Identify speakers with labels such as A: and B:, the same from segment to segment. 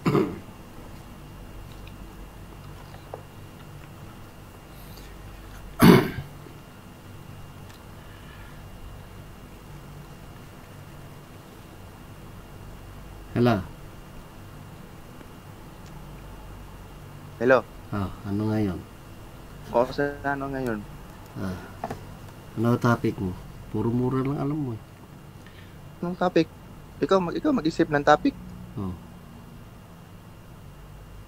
A: Hello.
B: Hello.
A: Ano ngayon?
B: O sa ano ngayon?
A: Ano topic mo? Puro mura lang alam mo eh.
B: Anong topic? Ikaw mag-isip ng topic.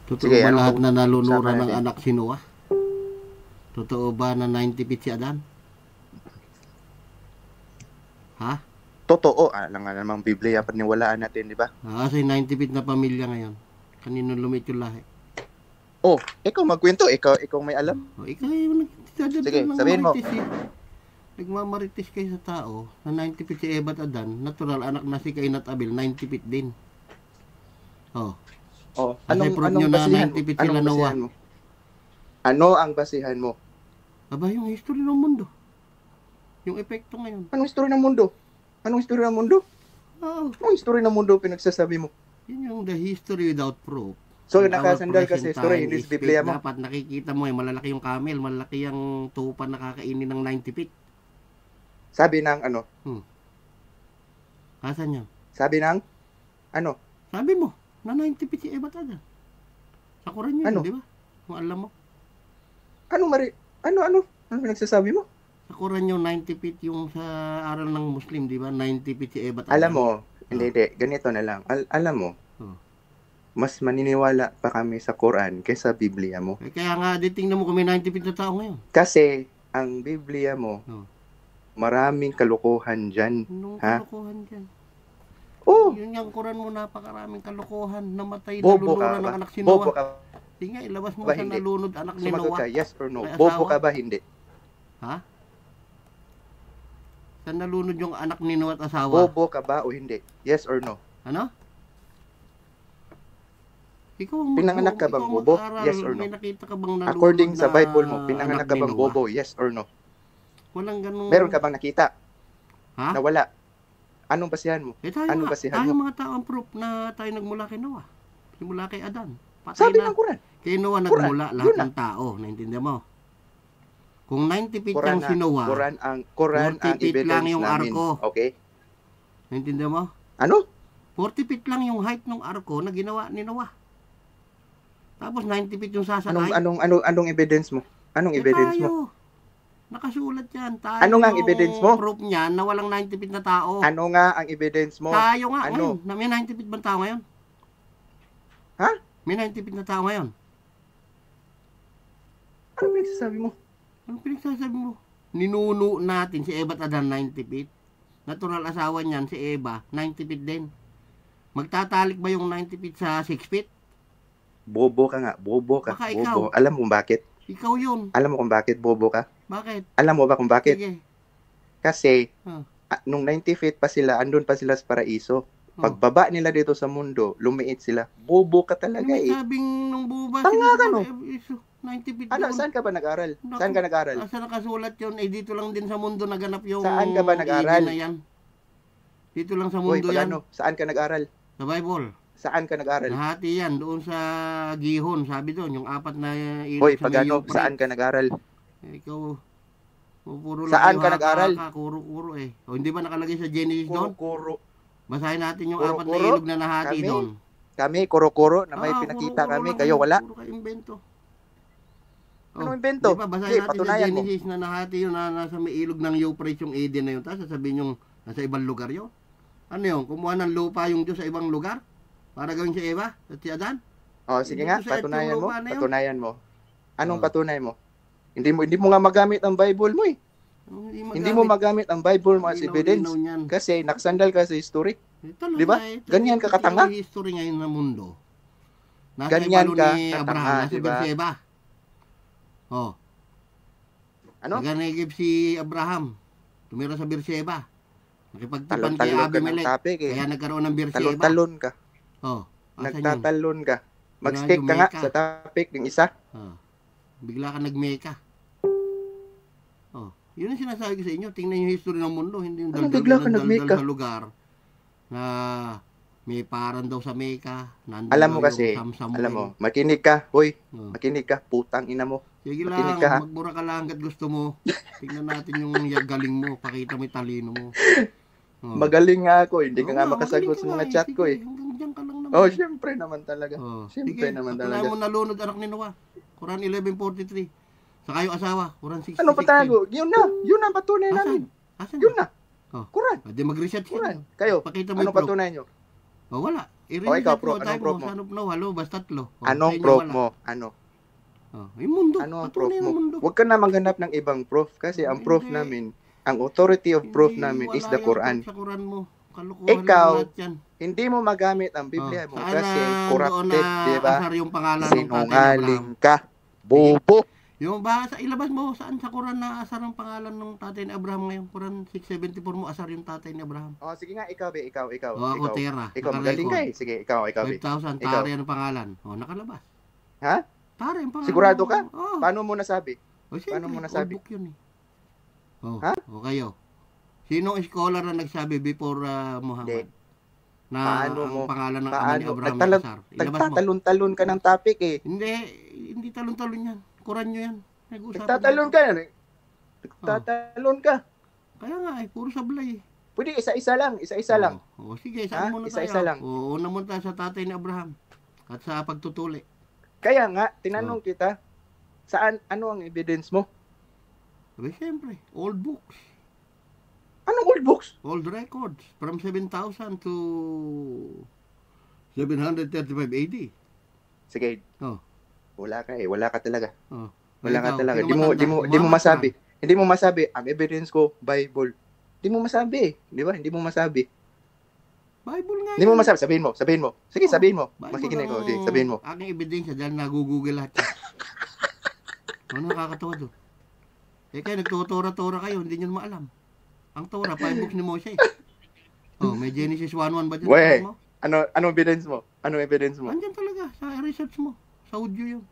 A: Totoo
B: Sige,
A: ba
B: anong
A: lahat na nalunura
B: pag-usapan
A: ng
B: natin?
A: anak si Noah? Totoo ba na 90 feet si Adan? Ha?
B: Totoo. Alam nga namang Biblia paniwalaan natin, di ba?
A: Kasi 90 feet na pamilya ngayon. Kanino lumit yung lahi?
B: Oh, ikaw magkwento. Ikaw may alam.
A: Ikaw yung
B: Sige, sabihin mo.
A: Nagmamaritis kayo sa tao na 90 feet si Eva at Adan, natural anak na si Cain at Abel, 90 feet din.
B: Anong basihan mo? Anong basihan mo? Ano ang basihan mo?
A: Aba, yung history ng mundo. Yung epekto ngayon.
B: Anong history ng mundo? Anong history ng mundo? Anong history ng mundo pinagsasabi mo?
A: Yun yung the history without proof.
B: So, nakasandal ka sa history, hindi sa Biblia mo?
A: Dapat nakikita mo malalaki yung camel, malaki yung tupan na kakainin ng 90 feet.
B: Sabi ng ano?
A: Asan yan?
B: Sabi ng ano?
A: Sabi mo, na 90 feet si Eva Tada. Sa Quran yun, di ba? Kung alam mo.
B: Ano pinagsasabi mo?
A: Sa Quran yung 90 feet yung sa aral ng Muslim, di ba? 90 feet si Eva Tada.
B: Alam mo, hindi, ganito na lang. Alam mo, mas maniniwala pa kami sa Quran kaysa Biblia mo.
A: Kaya nga, tingnan mo kung may 90 feet na tao ngayon.
B: Kasi, ang Biblia mo, maraming kalukuhan dyan.
A: Anong kalukuhan dyan? Yun yung Quran mo, napakaraming kalukuhan. Namatay, nalunura ng anak si Noah.
B: Bobo ka
A: Sige nga, ilabas mo
B: ba
A: sa
B: hindi?
A: nalunod anak ni
B: Sumagot
A: Noah.
B: ka, yes or no? Bobo ka ba hindi?
A: Ha? Sa nalunod yung anak ni Noah at asawa.
B: Bobo ka ba o hindi? Yes or no?
A: Ano?
B: Pinanganak ka bang bobo? Yes or no?
A: May nakita ka bang nalunod
B: According sa
A: na
B: Bible mo, pinanganak
A: anak
B: ka
A: ni
B: bang
A: Noah?
B: bobo? Yes or no?
A: Walang ganun.
B: Meron ka bang nakita?
A: Ha?
B: Na wala? Anong basihan mo? Anong basihan
A: tayo
B: mo?
A: mga tao ang proof na tayo nagmula kay Noah. Simula kay Adan.
B: Sabi ng Quran.
A: Kay Noah nagmula lahat ng tao. Naintindihan mo? Kung 90 feet lang si Noah,
B: Quran ang
A: 40 feet
B: evidence
A: lang yung
B: namin.
A: arko.
B: Okay?
A: Naintindihan mo?
B: Ano?
A: 40 feet lang yung height ng arko na ginawa ni Noah. Tapos 90 feet yung sasakay.
B: Anong evidence mo? Anong evidence mo?
A: Nakasulat yan. Tayo
B: ano nga ang evidence mo?
A: Proof niyan na walang 90 feet na tao.
B: Ano nga ang evidence mo?
A: Tayo nga. Ano? May 90 feet bang tao ngayon?
B: Ha?
A: May 90 feet na tao ngayon.
B: Ano pinagsasabi mo?
A: Ano pinagsasabi mo? Ninuno natin si Eva at Adan 90 feet. Natural asawa niyan si Eva 90 feet din. Magtatalik ba yung 90 feet sa 6 feet?
B: Bobo ka nga. Bobo ka.
A: Baka
B: bobo.
A: ikaw.
B: Alam mo bakit?
A: Ikaw yun.
B: Alam mo kung bakit bobo ka?
A: Bakit?
B: Alam mo ba kung bakit?
A: Sige.
B: Kasi, nung 90 feet pa sila, andun pa sila sa paraiso. Pagbaba nila dito sa mundo, lumiit sila. Bobo ka talaga
A: eh. Sabing nung buba
B: sila sa
A: 90 feet
B: doon. Saan ka ba nag-aral? Saan ka nag-aral?
A: Saan nakasulat yun? Dito lang din sa mundo naganap yung...
B: Saan ka ba nag-aral?
A: Dito lang sa mundo yan.
B: Saan ka nag-aral?
A: Sa Bible.
B: Saan ka nag-aral?
A: Nahati yan, doon sa Gihon, sabi doon, yung 4 na ilog
B: Hoy,
A: sa Mayo.
B: Saan ka nag-aral?
A: Ikaw, puro
B: saan ka nag-aral?
A: Kuro-kuro eh. O hindi ba nakalagay sa Genesis doon?
B: Kuro-kuro.
A: Basahin natin yung 4 na ilog na nahati doon.
B: Kami, kuro-kuro, na may pinakita kami, kayo wala?
A: Kuro ka imbento.
B: Ano imbento?
A: Diba, basahin natin sa Genesis na nahati yun, na nasa may ilog ng Euphrates yung Eden na yun. Tapos sasabihin yung nasa ibang lugar yun. Ano yun? Kumuha ng lupa yung Diyos sa ibang lugar? Para gawin si Eva at si Adan?
B: Sige nga, patunayan mo. Patunayan mo. Anong patunay mo? Hindi mo nga magamit ang Bible mo eh. Hindi mo magamit ang Bible mo as evidence. Kasi naksandal ka sa history. Di ba? Ganyan ka katanga.
A: History ngayon ng mundo.
B: Ganyan ka
A: katanga, di ba?
B: Ano?
A: Naganigib si Abraham. Tumira sa Beersheba. Nakipagtipan kay Abimelech. Kaya nagkaroon ng Beersheba.
B: Talon ka. Nagtatalon ka. Mag-stick ka nga sa topic ng isa.
A: Bigla ka nagmeka. Yun ang sinasabi ko sa inyo. Tingnan yung history ng mundo. Hindi yung daldal sa lugar na May paran daw sa Mecca.
B: Alam mo kasi, alam mo, makinig ka, hoy. Makinig ka, putang ina mo.
A: Sige
B: Makinig
A: lang,
B: ka, ha?
A: magbura ka lang hanggat gusto mo. Tingnan natin yung galing mo. Pakita mo yung talino mo.
B: Magaling nga ako, hindi ka nga makasagot sa mga chat ko eh.
A: Hanggang dyan ka lang naman.
B: Oh, syempre naman talaga. Syempre
A: sige,
B: naman talaga.
A: Sige, mo nalunod anak ni Noah. Quran 11:43. Saka yung asawa, Quran 6:16.
B: Ano patago? Yun na patunay namin.
A: Asan?
B: Yun na. Quran.
A: Hindi mag-research
B: Quran. Kayo,
A: pakita mo
B: ano patunay nyo?
A: Wala.
B: Ikaw, prof. Anong prof mo?
A: Sanop no, halo, basta tatlo.
B: Anong prof mo? Ano?
A: Yung mundo.
B: Ano ang prof mo? Huwag ka na maghanap ng ibang prof kasi ang prof namin, ang authority of proof namin is the Quran.
A: Sa Quran mo.
B: Ikaw, hindi mo magamit ang Biblia mo kasi corrupted, di ba? Sinungaling ka. Bobo.
A: Yung basa, ilabas mo saan sa Quran na asar ang pangalan ng tatay ni Abraham ngayon. Quran 6:74 mo asar yung tatay ni Abraham.
B: Sige nga, ikaw.
A: Ako, Tera.
B: Ikaw, magaling ka eh. Sige, ikaw.
A: 5,000, Tari ang pangalan. Nakalabas.
B: Ha?
A: Tari ang pangalan.
B: Sigurado ka? Paano mo nasabi?
A: Paano
B: mo nasabi?
A: Book yun eh.
B: Ha?
A: Kayo. Sinong scholar na nagsabi before Muhammad? Na ang pangalan ng ama ni Abraham ay asar.
B: Nagtatalon-talon ka ng topic eh.
A: Hindi talon-talon yan. Quran nyo yan.
B: Nagtatalon ka yan eh. Nagtatalon ka.
A: Kaya nga eh, puro sablay eh.
B: Pwede isa-isa lang.
A: Sige, saan muna tayo?
B: Isa-isa lang.
A: Una muna tayo sa tatay ni Abraham. At sa pagtutuli.
B: Kaya nga, tinanong kita, ano ang evidence mo?
A: Siyempre, old books.
B: Anong old books?
A: Old records. From 7,000 to 735 AD.
B: Sige. Wala ka talaga. Wala ka
A: Ikaw,
B: talaga. Di mo masabi. Hindi mo masabi, ang evidence ko, Bible. Hindi mo masabi. Di ba? Hindi mo masabi.
A: Bible nga.
B: Hindi mo masabi. Sabihin mo. Sige, sabihin mo. Makikinig ko. Sige, sabihin mo.
A: Aking ebidensya dahil nagugugol lahat. Ano nakakatawa doon? Kayo nagtutora-tora kayo, hindi nyo maalam. Ang Torah, 5 books ni Moshe. May Genesis 1:1 ba dyan?
B: Weh, anong evidence mo?
A: Andyan talaga, sa research mo. Sa audio yun.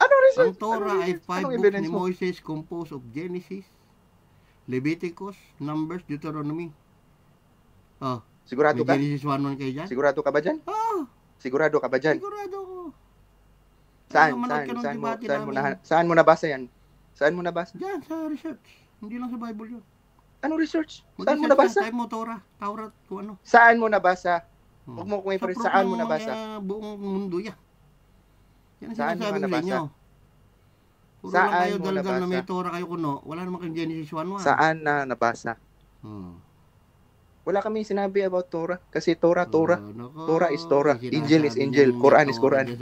B: Anong research?
A: Ang Torah ay 5 books ni Moses composed of Genesis, Leviticus, Numbers, Deuteronomy.
B: Sigurado ka?
A: May Genesis 1:1 kayo dyan?
B: Sigurado ka ba dyan? Sigurado ka ba dyan?
A: Sigurado ko.
B: Saan mo nabasa yan? Saan mo nabasa?
A: Diyan, sa research. Hindi lang sa Bible yun.
B: Ano research? Saan mo nabasa?
A: Type mo Torah, kung ano.
B: Saan mo nabasa? Huwag mo kung i-press, saan mo nabasa?
A: Buong mundo yan. Yan ang
B: saan mo nabasa?
A: Puro lang kayo dalgal na may Torah kayo kuno. Wala naman kayong Genesis 1:1.
B: Saan na nabasa? Wala kami sinabi about Torah. Kasi Torah. Torah is Torah. Angel is angel. Quran is Quran.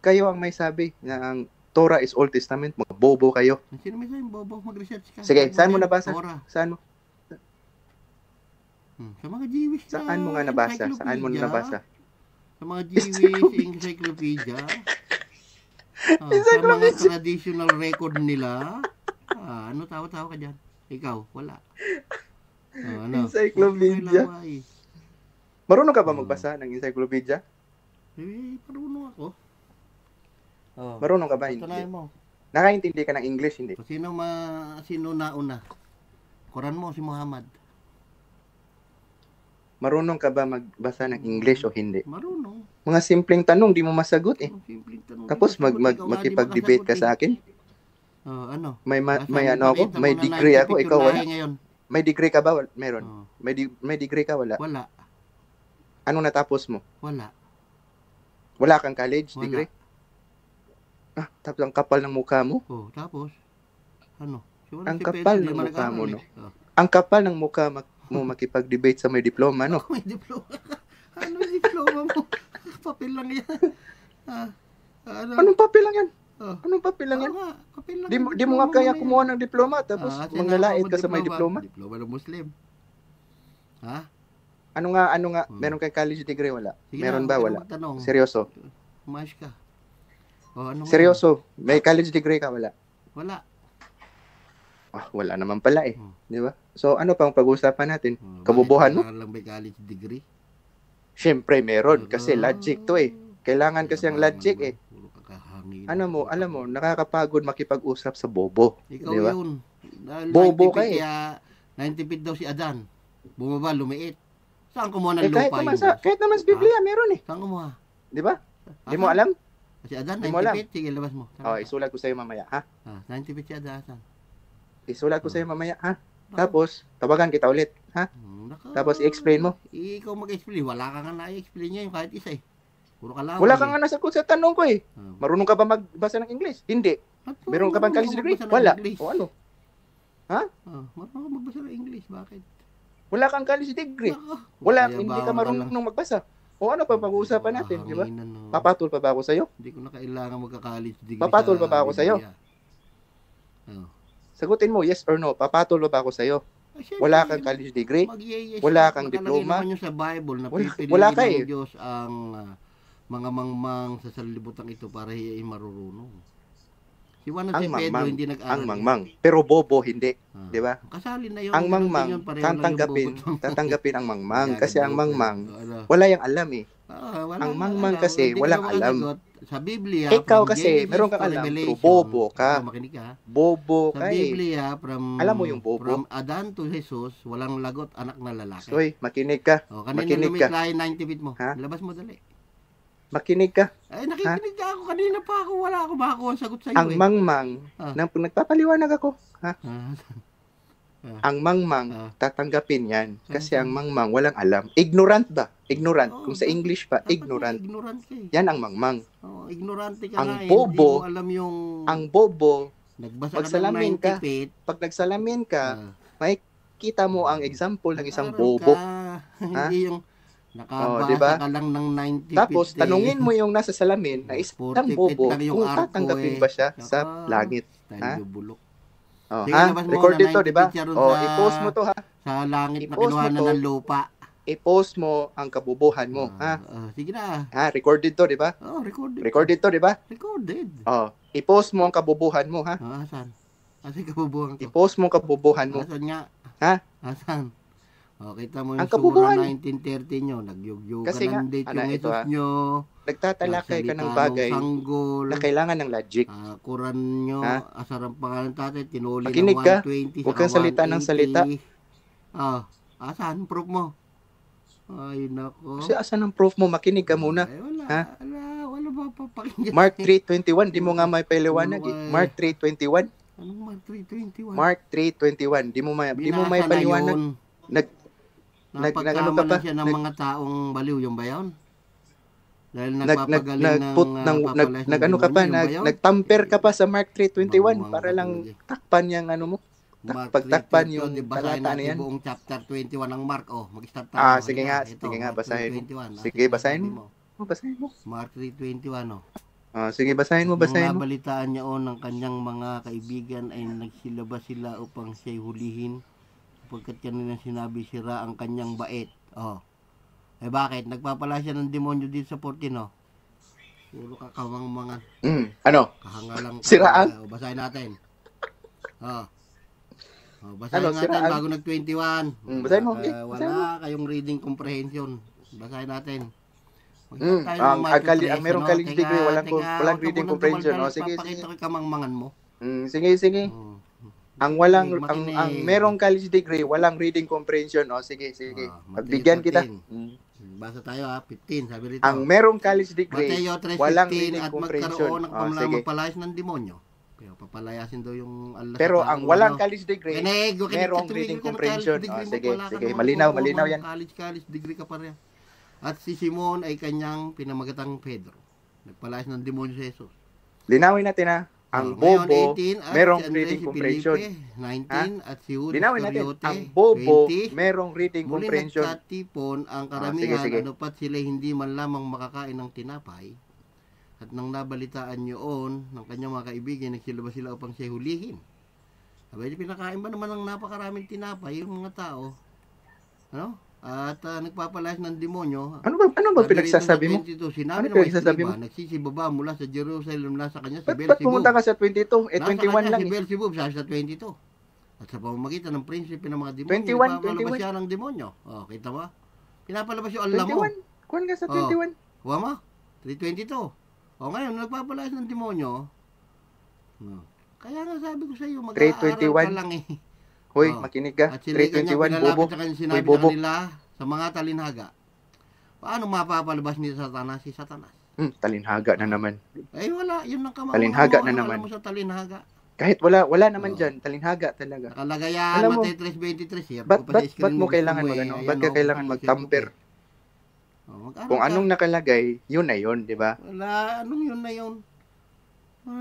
B: Kayo ang may sabi na ang Torah is Old Testament. Mga bobo kayo.
A: Sino may sabi? Bobo, mag-research ka.
B: Sige, saan mo nabasa? Saan mo?
A: Sa mga Jewish na
B: Saan mo nga nabasa? Saan mo nabasa?
A: Sa mga Jewish encyclopedia. Sa mga traditional record nila. Ano tawa-tawa ka dyan? Ikaw, wala.
B: Encyclopedia. Marunong ka ba magbasa ng encyclopedia?
A: Marunong ako.
B: Marunong ka ba? Hindi. Nakaintindi ka ng English, hindi?
A: Sino nauna? Quran mo, si Muhammad.
B: Marunong ka ba magbasa ng English o hindi?
A: Marunong.
B: Mga simpleng tanong, di mo masagot eh. Tapos makipag-debate ka sa akin?
A: Ano?
B: May degree ako, ikaw wala. May degree ka ba? Meron. May degree ka, wala?
A: Wala.
B: Anong natapos mo?
A: Wala.
B: Wala kang college degree? Tapos ang kapal ng mukha mo?
A: Tapos? Ano?
B: Ang kapal ng mukha mo, no? Ang kapal ng mukha mo makipag-debate sa may diploma, no?
A: May diploma? Ano yung diploma mo? Papel lang yan.
B: Anong papel lang yan? Anong papel lang yan? Di mo nga kaya kumuha ng diploma tapos manlalait ka sa may diploma?
A: Diploma ng Muslim.
B: Ano nga? Meron kang college degree, wala? Meron ba, wala? Seryoso?
A: Umayos ka.
B: Seryoso? May college degree ka, wala?
A: Wala.
B: Wala naman pala eh. Di ba? So, ano pang pag-uusapan natin? Kabubuhan mo?
A: Lang may college degree?
B: Siyempre, meron. Kasi logic to eh. Kailangan kasi ang logic eh. Alam mo, nakakapagod makipag-usap sa bobo.
A: Ikaw
B: diba?
A: Yun.
B: Bobo ka eh.
A: Kaya 90 feet daw si Adan. Bumaba, lumiit. Saan kumuha ng lupa yung boss?
B: Kahit naman sa Biblia, meron eh.
A: Saan kumuha?
B: Di ba? Di mo alam?
A: Si Adan,
B: Di mo alam?
A: 90 feet. Sige, labas mo.
B: Isulat ko sa'yo mamaya, ha?
A: 90 feet si Adan.
B: Isulat ko sa'yo mamaya, ha? Tapos, tawagan kita ulit, ha? Tapos, i-explain mo.
A: Ikaw mag-explain. Wala ka nga na-explain niya yung kahit isa eh. Puro kalawang.
B: Wala ka nga nasagot sa tanong ko eh. Marunong ka ba magbasa ng English? Hindi. Meron ka bang college degree? Wala. O ano? Ha?
A: Marunong ka magbasa ng English. Bakit?
B: Wala kang college degree. Wala, hindi ka marunong magbasa. O ano pa pag-uusapan natin, di ba? Papatol pa ba ako sa'yo?
A: Hindi ko na kailangan magka-college degree.
B: Papatol pa ba ako sa'yo? Sagutin mo, yes or no. Papatol pa ba ako sa'yo? Wala kang college degree? Wala kang diploma?
A: Nakalagay naman sa Bible na
B: wala ka
A: pipiliin ng Diyos ang mga mangmang sa sanlibutan ito para hiyain marurunong. Si Juan at si Pedro hindi nag-aral.
B: Ang mangmang. Pero bobo hindi. Di ba?
A: Kasali na yun.
B: Ang mangmang, tatanggapin ang mangmang. Kasi ang mangmang, wala yung alam eh. Ang mangmang kasi, walang alam.
A: Sa Biblia,
B: ikaw kasi, meron kang alam, pero bobo ka. Bobo
A: Sa
B: ka eh.
A: Biblia,
B: alam mo yung bobo?
A: From Adan to Jesus, walang lagot, anak na lalaki.
B: Soy, makinig ka.
A: Kanina lumikla yung 90 feet mo. Labas mo dali.
B: Makinig ka.
A: Ay, nakikinig ka ako. Kanina pa ako. Wala ako makakuha ang sagot sa iyo.
B: Ang mangmang, nagpapaliwanag ako. Ha? Ang mangmang, tatanggapin yan. Kasi ang mangmang, walang alam. Ignorant ba? Ignorant. Kung sa English pa, ignorant. Yan ang mangmang.
A: Ignorante ka
B: ang
A: na.
B: Bobo,
A: hindi mo alam yung...
B: Ang bobo,
A: magsalamin ka.
B: Pag nagsalamin ka, makikita mo ang example ng isang bobo.
A: Hindi yung... Nakabasa
B: diba?
A: ka lang ng 90
B: Tapos, tanungin mo yung nasa salamin na isang bobo kung tatanggapin ba siya sa langit. Ha? Recorded to, di ba? I-post mo to, ha?
A: Sa langit na kinuhanan ng lupa.
B: I-post mo ang kabubuhan mo, ha?
A: Sige na.
B: Recorded to, di ba?
A: Recorded.
B: Recorded to, di ba?
A: Recorded.
B: I-post mo ang kabubuhan mo, ha?
A: Asan? Asan kabubuhan ko?
B: I-post mo ang kabubuhan mo.
A: Asan nga?
B: Ha?
A: Asan? Kita mo yung sura 1930 nyo, nagyugyugan ng date yung itos nyo.
B: Nagtatalakay ka ng bagay na kailangan ng logic.
A: Kuran nyo, asar ang pangalan tatay, tinuli
B: Makinig
A: ng 120
B: ka. Huwag kang salita ng salita.
A: Asan? Proof mo? Ay, nako.
B: Kasi asan ang proof mo? Makinig ka muna.
A: Wala ba papakinggan?
B: Mark 3:21, di mo nga may paliwanag eh. Mark 3:21.
A: Anong Mark 3:21?
B: Mark 3:21, di mo may paliwanag.
A: Napagkama na siya ng mga taong baliw, yung ba yun? Dahil nagpapagaling
B: nagtamper ka pa sa Mark 3:21 para lang takpan yung ano mo. Pagtakpan yung talata na yan.
A: Buong chapter 21 ng Mark. Mag-start tayo.
B: Sige nga, basahin mo. Sige, basahin mo. Basahin mo.
A: Mark 3:21,
B: sige, basahin mo.
A: Nang nabalitaan niya ng kanyang mga kaibigan ay nagsilabas sila upang siya'y hulihin. Pagkat kanina sinabi sira ang kanyang bait. Bakit? Nagpapala siya ng demonyo dito sa 14, Puro kakawang mga...
B: Ano?
A: Kahangalang...
B: Siraan?
A: Basahin natin. Basahin natin bago nag-21.
B: Basahin mo.
A: Wala kayong reading comprehension. Basahin natin.
B: Ang merong college degree, walang reading comprehension. Sige.
A: Papakita ko kamangmangan mo.
B: Sige. Ang merong college degree, walang reading comprehension. Sige. Pagbigyan kita.
A: Basa tayo 15, sabi rito.
B: Ang merong college degree,
A: Mateo 3:15,
B: walang reading
A: at
B: comprehension.
A: magkaroon ng papalayas ng demonyo. Papalayasin daw yung Allah.
B: Pero ang walang college degree, merong reading comprehension. Sige. Malinaw yan.
A: College degree ka pa rin. At si Simon ay kanyang pinamagatang Pedro. Nagpalayas ng demonyo si Jesus.
B: Linawin natin ang bobo, merong
A: si
B: reading comprehension.
A: 19 at si Judas
B: Linawin natin,
A: Iscariote,
B: ang bobo,
A: 20.
B: merong reading comprehension.
A: Muli nagkatipon ang karamihan,
B: sige.
A: anupat sila hindi man lamang makakain ng tinapay. At nang nabalitaan yun ng kanyang mga kaibigan, nagsilabas sila upang siya hulihin. Abay, pinakain ba naman ng napakaraming tinapay yung mga tao? At nagpapalayas ng demonyo.
B: Ano ba pinagsasabi mo?
A: Sinabi ng mga iba, nagsisibaba mula sa Jerusalem na sa kanya si Beelzebub.
B: Ba't pumunta ka sa 22? 21 lang.
A: Si Beelzebub sa 22. At sa pamamagitan ng prinsipe ng mga demonyo,
B: 21.
A: siya ng demonyo. Kita mo? Pinapalabas yung alam mo.
B: 21. Kuhan ka sa 21.
A: Kuha mo? 322. Ngayon, nagpapalayas ng demonyo. Kaya nga sabi ko sa iyo, mag-aaral ka lang
B: Hoy, makinig ka. 321, bobo.
A: Sinabi sa kanila, sa mga talinhaga, paano mapapalabas ni Satanas si Satanas?
B: Talinhaga na naman.
A: Ay wala, yun ang
B: talinhaga na naman.
A: Alam mo sa talinhaga.
B: Kahit wala naman dyan, talinhaga talaga.
A: Nakalagay yan, Mateo 3:23.
B: Ba't mo kailangan mag-ano? Ba't ka kailangan mag-tamper? Kung anong nakalagay, yun na yun, di ba?
A: Wala, anong yun na yun?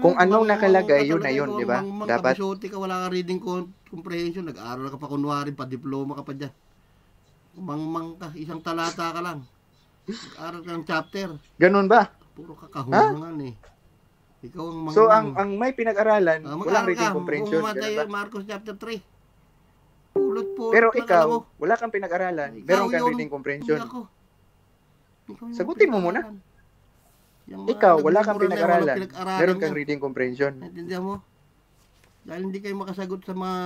B: Kung anong nakalagay, yun na yun, di ba?
A: Dapat. Ka, wala ka reading comprehension, nag-aaral ka pa kunwari, pa diploma ka pa dyan. Mangmang ka, isang talata ka lang. Nag-aaral ka ng chapter.
B: Ganun ba?
A: Puro kakahungan eh. Ikaw ang mangmang.
B: So, ang may pinag-aralan, walang reading comprehension.
A: Kung Marcos chapter 3. Pulot-pulot.
B: Pero ikaw, wala kang pinag-aralan, meron kang reading comprehension. Sagutin mo muna. Ikaw, wala kang pinag-aralan, meron kang reading comprehension.
A: Naintindihan mo? Dahil hindi kayo makasagot sa mga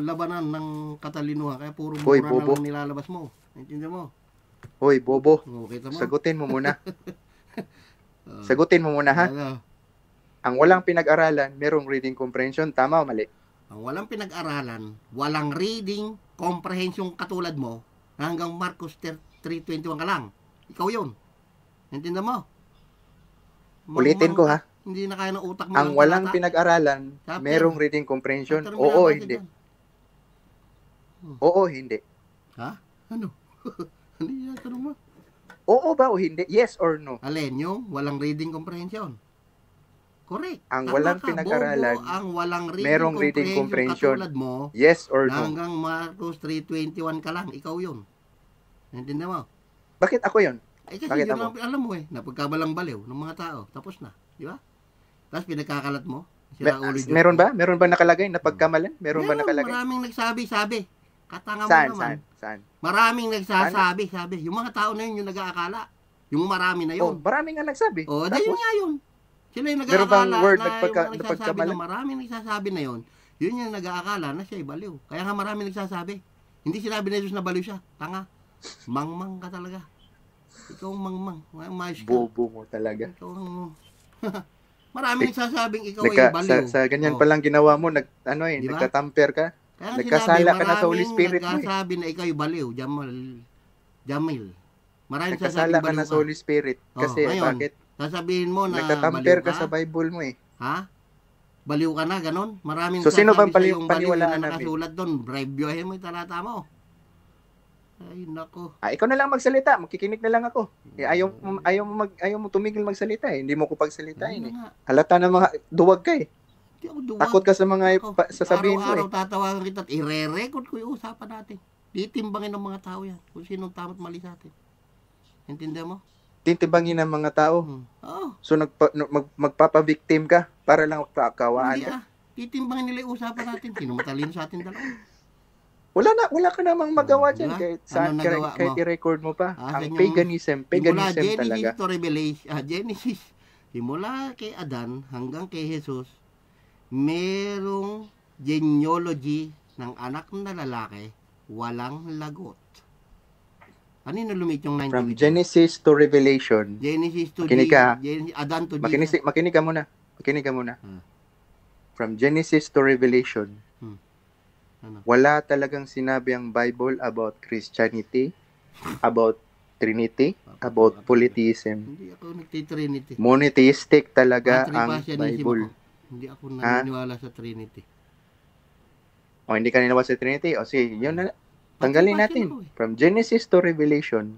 A: labanan ng katalinuhan, kaya puro mura na lang nilalabas mo. Naintindihan mo?
B: Hoy, bobo.
A: Okay,
B: sagutin mo muna. Sagutin mo muna, ha? Ang walang pinag-aralan, merong reading comprehension. Tama o mali?
A: Ang walang pinag-aralan, walang reading comprehension katulad mo, hanggang Marcos 3:21 ka lang. Ikaw yun. Naintindihan mo?
B: Ulitin ko, ha?
A: Hindi na kaya ng utak mo.
B: Ang walang pinag-aralan, merong reading comprehension. Oo, hindi. Oo, hindi.
A: Ha? Ano? Ano yung tanong mo?
B: Oo ba o hindi? Yes or no?
A: Alin yung walang reading comprehension? Correct.
B: Ang walang pinag-aralan,
A: ang walang
B: merong reading comprehension.
A: Katulad mo,
B: yes or no?
A: Hanggang Marcos 3:21 ka lang, ikaw yun. Naintindihan mo?
B: Bakit ako yun?
A: Kasi yun lang, alam mo napagkabalang baliw ng mga tao. Tapos na. Di ba? Tapos pinagkakalat mo.
B: Meron ba? Meron ba nakalagay na pagkamalan? Meron ba nakalagay?
A: Maraming nagsabi. Katanga mo naman.
B: Saan?
A: Maraming nagsasabi. Yung mga tao na yun yung nag-aakala. Yung marami na yun.
B: Maraming nga nagsabi.
A: Dahil nga yun. Sila yung
B: nag-aakala
A: meron bang word
B: nagpagkamalan?
A: Maraming nagsasabi na yun. Yun yung nag-aakala na siya ay baliw. Kaya nga maraming nagsasabi. Hindi sinabi na Jesus na baliw siya. Tanga. Mangmang ka talaga. Ikaw ang mangmang.
B: Bobo mo talaga.
A: Ikaw ang... Maraming nagsasabing ikaw ay baliw.
B: Sa ganyan palang ginawa mo, diba? Nagtatamper ka.
A: Kaya
B: nagkasala ka na sa Holy Spirit mo.
A: Maraming nagsasabi na ikaw ay baliw. Jamil. Maraming
B: nagkasala ka na sa Holy Spirit. Kasi bakit?
A: Sasabihin mo na
B: nagtatamper ka sa Bible mo eh.
A: Ha? Baliw ka na, ganon? Maraming
B: so, sino bang
A: paniwalaan na nakasulat doon? Reviewin mo yung talata mo. Ay, nako.
B: Ikaw na lang magsalita. Magkikinig na lang ako. Ayaw mo tumigil magsalita eh. Hindi mo ko pagsalitain eh. Halata na mga duwag ka eh.
A: Hindi ako duwag.
B: Takot ka sa mga sasabihin mo eh.
A: Araw-araw tatawagan kita at ire-record ko yung usapan natin. Titimbangin ng mga tao yan. Kung sinong tama't mali sa atin. Intindihan mo?
B: Titimbangin ng mga tao.
A: Oo.
B: So magpapabiktim ka para lang kakawaan ka.
A: Titimbangin nila yung usapan natin. Sino matalino sa atin dalawa?
B: Wala ka namang magawa dyan kahit i-record mo pa. Ang paganism talaga.
A: Genesis to Revelation, Genesis, simula kay Adan hanggang kay Jesus, merong genealogy ng anak na lalaki, walang lagot. Kanino lumit yung 90?
B: From Genesis to Revelation.
A: Genesis to Adan to Jesus.
B: Makinig ka muna. From Genesis to Revelation. Wala talagang sinabi ang Bible about Christianity, about Trinity, about polytheism.
A: Hindi ako nagti-Trinity.
B: Monotheistic talaga ang Bible.
A: Hindi ako naniniwala sa Trinity.
B: Hindi ka naniniwala sa Trinity? Sige, yun na. Tanggalin natin. From Genesis to Revelation,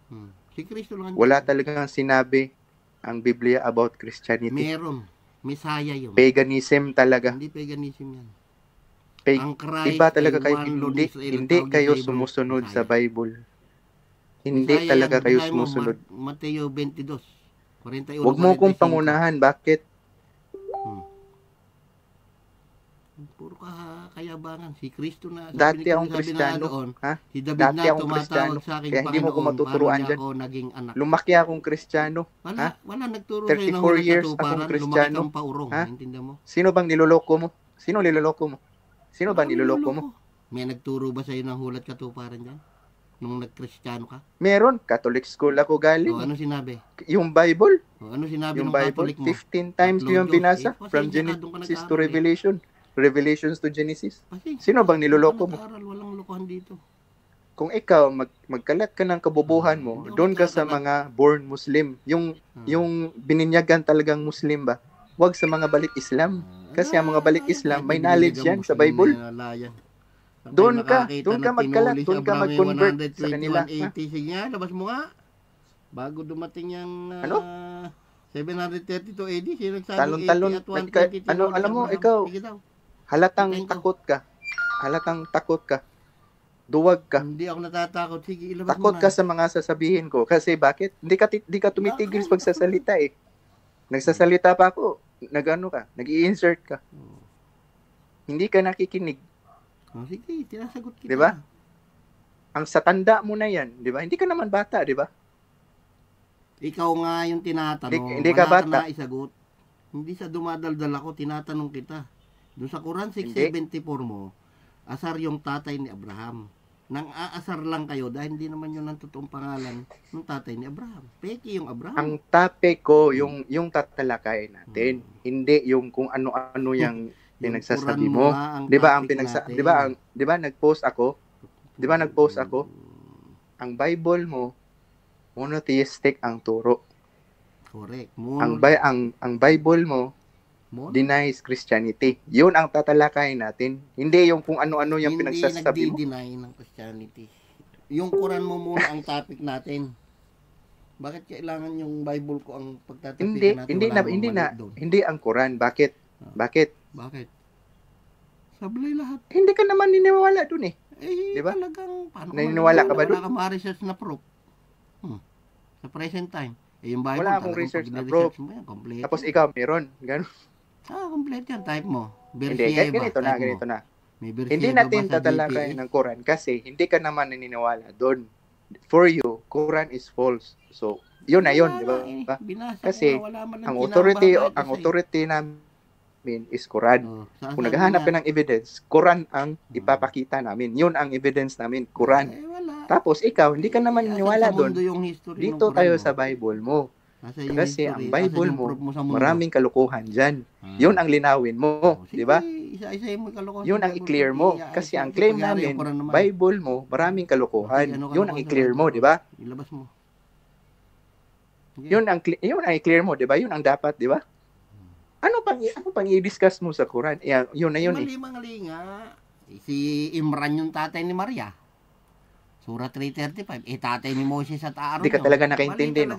A: si Kristo lang
B: wala talagang sinabi ang Biblia about Christianity.
A: Meron. Messiah yun.
B: Paganism talaga.
A: Hindi paganism yan.
B: Iba talaga kayo, hindi kayo sumusunod sa Bible. Hindi talaga kayo sumusunod.
A: Mateo 22, 41.
B: Huwag mo kong pangunahan. Bakit?
A: Puro kayabangan. Si Kristo na.
B: Dati akong Kristiyano.
A: Si David na tumatawag sa akin,
B: kaya hindi mo ko matuturuan dyan.
A: Naging anak.
B: Lumaki akong Kristiyano.
A: Wala nagturo sa'yo ng
B: 34 years akong Kristiyano.
A: Lumaki kang paurong. Intindihan mo?
B: Sino bang niloloko mo? Sino ba niloloko mo?
A: May nagturo ba sa'yo ng hulat katuparan dyan? Nung nag-Kristiyano ka?
B: Meron. Catholic school ako galing.
A: Ano sinabi?
B: Yung Bible.
A: Ano sinabi
B: yung
A: ng Catholic mo?
B: 15 times yung binasa. From Genesis to Revelation. Revelations to Genesis. Sino bang niloloko mo?
A: Walang lokohan dito.
B: kung ikaw magkalat ka ng kabobohan mo, doon ka sa mga born Muslim, yung bininyagan talagang Muslim ba? Huwag sa mga balik Islam. Kasi ang mga balik Islam, may knowledge yan sa Bible. Doon ka magkalat, doon ka mag-convert sa kanila.
A: Sige nga, labas mo nga. Bago dumating yung 732 AD, sino nagsabi
B: talon-talon, alam mo, ikaw, halatang takot ka. Duwag ka.
A: Hindi ako natatakot. Sige, ilabas
B: takot
A: mo na.
B: Ka sa mga sasabihin ko. Kasi bakit? Hindi ka tumitigil sa pagsasalita eh. Nagsasalita pa ako. Nag-i-insert ka. Hindi ka nakikinig.
A: Sige, tinasagot kita.
B: Diba? Ang satanda mo na yan, diba? Hindi ka naman bata, diba?
A: Ikaw nga yung tinatanong.
B: Hindi ka bata.
A: Wala ka na isagot. Hindi sa dumadaldal ako, tinatanong kita. Doon sa Quran 6:74 mo, asar yung tatay ni Abraham. Nang aasar lang kayo dahil hindi naman yun ang totoong pangalan ng tatay ni Abraham. Peki yung Abraham.
B: Ang topic ko, yung tatalakay natin. Hindi yung kung ano-ano yung pinagsasabi mo. 'Di ba ang di ba nag-post ako? Ang Bible mo monotheistic ang turo.
A: Correct.
B: Ang Bible mo denies Christianity. Yun ang tatalakay natin. Hindi yung kung ano-ano yung pinagsasabi mo.
A: Hindi nagdi-deny ng Christianity. Yung Quran mo muna ang topic natin. Bakit kailangan yung Bible ko ang pagtatapikan natin?
B: Hindi ang Quran. Bakit?
A: Bakit? Sablay lahat.
B: Hindi ka naman niniwala dun eh. Diba?
A: Talagang, paano
B: naniniwala ka ba dun?
A: Wala ka ma-research na proof. Sa present time. Yung Bible,
B: wala akong research na proof. Tapos ikaw, meron. Ganun.
A: Complete yan. Type mo.
B: Hindi, ganito na. Hindi natin tatalakay ng Quran kasi hindi ka naman naniniwala doon. For you, Quran is false. So, yun na yun, di ba? Kasi ang authority namin is Quran. Kung naghahanap ka ng evidence, Quran ang ipapakita namin. Yun ang evidence namin, Quran. Tapos ikaw, hindi ka naman naniniwala doon. Dito tayo sa Bible mo. Kasi ang Bible mo, maraming kalokohan dyan. Yun ang linawin mo, di ba? Yun ang i-clear mo. Kasi ang claim namin, Bible mo, maraming kalokohan. Yun ang i-clear mo, di ba?
A: Ilabas mo.
B: Yun ang i-clear mo, di ba? Yun ang dapat, di ba? Ano pang i-discuss mo sa Quran? Yun na yun eh.
A: Mali nga. Si Imran yung tatay ni Maria. Surah 335. Tatay ni Moses at Aaron.
B: Hindi ka talaga nakaintindi, no?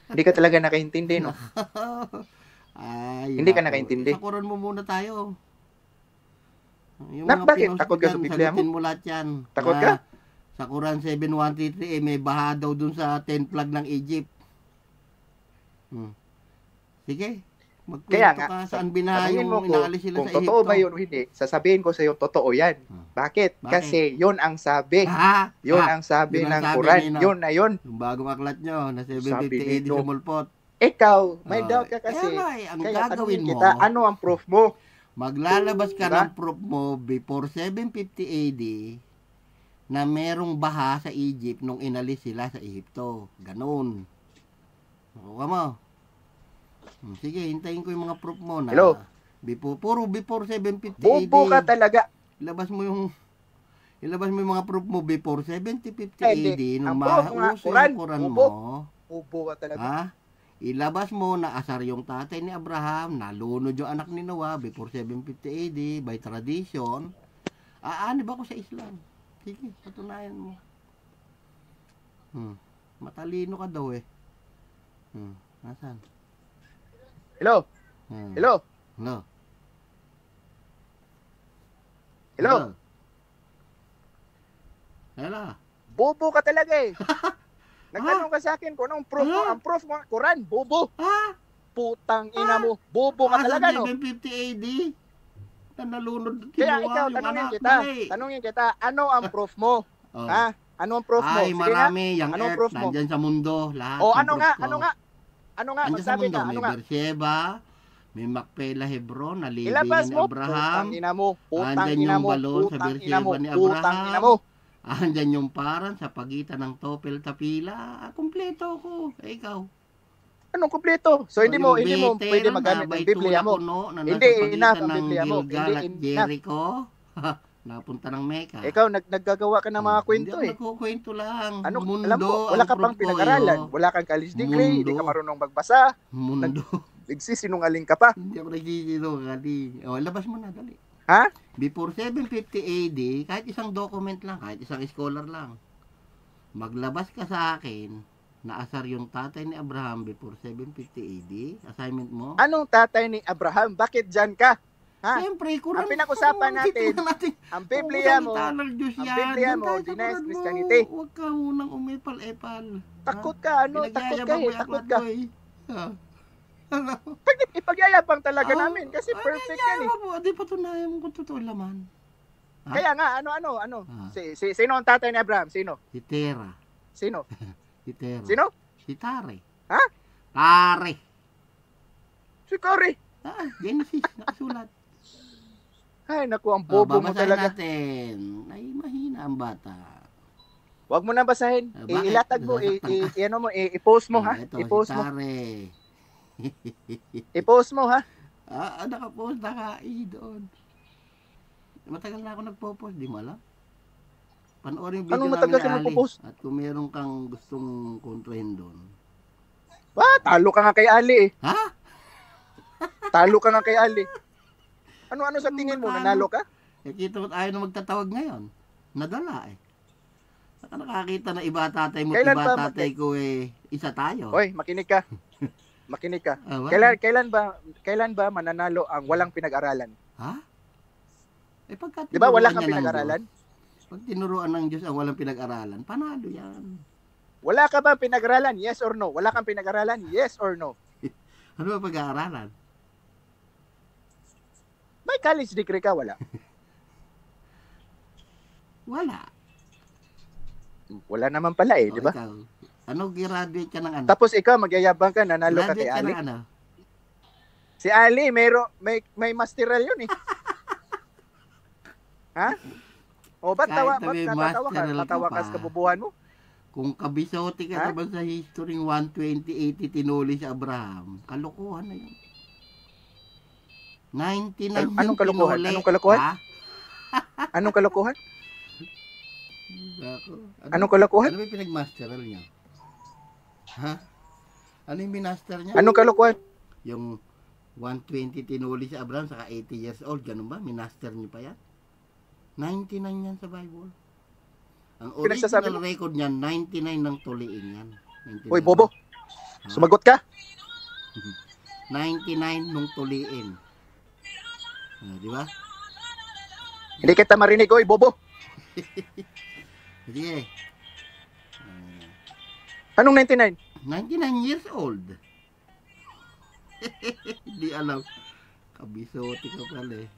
B: Hindi ka talaga nakaintindi, no? Hindi ka nakaintindi.
A: Sa Quran mo muna tayo.
B: Bakit? Takot ka sa Biblia mo?
A: Sagutin mo lahat yan.
B: Takot ka?
A: Sa Quran 7:133, may baha daw dun sa 10 plague ng Egypt. Sige.
B: Kaya nga,
A: ka saan binaha yung inaalis sila sa Egypto.
B: Kung totoo ba yun o hindi, sasabihin ko sa iyo, totoo yan. Bakit? Kasi yun ang sabi. Yun ang sabi ng Quran. Yun na yun.
A: Yung bagong aklat nyo, na 750 AD sumulpot.
B: Ikaw, may doubt ka kasi.
A: Ang gagawin mo,
B: ano ang proof mo?
A: Maglalabas ka ng proof mo before 750 AD na merong baha sa Egypt nung inalis sila sa Egypto. Ganun. Huwag mo. Sige, hintayin ko yung mga proof mo na.
B: Hello?
A: Before 750 AD.
B: Bobo ka talaga.
A: Ilabas mo yung mga proof mo before 750 AD nung mauso yung Quran mo.
B: Bobo ka talaga.
A: Ilabas mo na asar yung tatay ni Abraham, nalunod yung anak ni Noah before 750 AD by tradition. Aanib ako sa Islam. Sige, patunayan mo. Matalino ka daw eh. Nasaan?
B: Hello? Hello?
A: Hello?
B: Hello?
A: Hello?
B: Bobo ka talaga eh. Nagtanong ka sa akin kung anong proof mo. Ang proof mo, Quran, bobo. Putang ina mo. Bobo ka talaga, no?
A: 750 AD? Na nalunod.
B: Kaya ikaw, tanungin kita, ano ang proof mo? Ano ang proof mo?
A: Ay, marami. Yung earth, nandyan sa mundo. Lahat
B: Ano nga,
A: andyan sa
B: magsabi
A: mundo,
B: ka,
A: may Beersheba, may Macpela, Hebron, nalibing
B: ilabas
A: ni
B: mo,
A: Abraham.
B: putang
A: andyan
B: ina
A: yung
B: mo,
A: balon sa Beersheba ni Abraham. Andyan yung paran sa pagitan ng Topel Tapila. Kumpleto ko. Ikaw.
B: Anong kumpleto? So hindi mo pwede magamit ng Biblia mo.
A: Hindi enough ang Biblia mo.
B: Hindi enough.
A: Jericho. napunta ng Mecca.
B: Ikaw, naggagawa ka ng mga kwento
A: Hindi ako nagkukwento lang.
B: Ano,
A: Mundo,
B: alam mo, wala ka pang pinag-aralan. Wala kang college degree, hindi ka marunong magbasa.
A: Mundo.
B: Nagsisinungaling ka pa.
A: Hindi ako nagsisinungaling. O, labas mo na, dali.
B: Ha?
A: Before 750 AD, kahit isang document lang, kahit isang scholar lang, maglabas ka sa akin, naasar yung tatay ni Abraham before 750 AD, assignment mo.
B: Anong tatay ni Abraham? Bakit dyan ka? Ha?
A: Siyempre,
B: ang pinag-usapan natin, ang Biblia mo, Genesis Christianity.
A: Huwag ka munang umipal-epal.
B: Takot ka, takot ka takot ka. Ipagyayabang talaga namin kasi perfect yan eh.
A: Di patunayan mo kung totoo laman.
B: Kaya nga, ano? Sino ang tatay ni Abraham? Sino?
A: Si Tera.
B: Sino?
A: Si Tera.
B: Sino?
A: Si Tare.
B: Ha?
A: Tare.
B: Si Cory.
A: Genesis, nakasulat.
B: Ay, naku, ang bobo mo talaga.
A: Natin. Ay, mahina ang bata.
B: Huwag mo na basahin. Ilatag mo, i-post mo ha. I-post mo. I-post mo ha.
A: Nakapost na ka doon. Matagal na ako nagpo-post, di mo alam? Panoorin yung video
B: anong matagal ka nagpo-post?
A: At kung meron kang gustong kontrahin doon.
B: Talo ka nga kay Ali eh.
A: Ha?
B: Talo ka nga kay Ali. Ano sa tingin mo? Nanalo ka?
A: Kita mo ayaw na magtatawag ngayon. Nadala eh. Saka nakakita na iba tatay mo,
B: iba
A: tatay ko eh. Isa tayo.
B: Hoy, makinig ka. Makinig ka. Kailan ba mananalo ang walang pinag-aralan?
A: Ha? Pagka
B: di ba wala kang pinag-aralan?
A: Pag tinuruan ng Diyos ang walang pinag-aralan, panalo yan.
B: Wala ka ba pinag-aralan? Yes or no? Wala kang pinag-aralan? Yes or no?
A: Ano ba pag-aaralan?
B: May college degree ka? Wala.
A: Wala.
B: Wala naman pala di ba?
A: Ano, graduate ka ng ano?
B: Tapos ikaw, magyayabang ka, nanalo ka kay Ali?
A: Ano?
B: Si Ali, may masteral yun eh. Ha? O, ba't natatawa ka sa kabubuhan mo?
A: Kung kabisote ka naman sa history 120-80 tinuli si Abraham, kalokohan na yun. 99
B: anong kalokohan? Anong kalokohan? Anong kalokohan? Anong kalokohan?
A: Ano yung pinag-masteral niya? Ha? Ano yung minaster niya?
B: Anong kalokohan?
A: Yung 120 tinuli si Abraham saka 80 years old, ganun ba? Minaster niyo pa yan? 99 yan sa Bible. Ang original record niya, 99 ng tuliin yan.
B: Uy, bobo. Sumagot ka?
A: 99 nung tuliin. Di ba?
B: Hindi kita marinig, oy, bobo.
A: Sige.
B: Anong 99?
A: 99 years old. Hindi alam. Kabisote ka pala eh.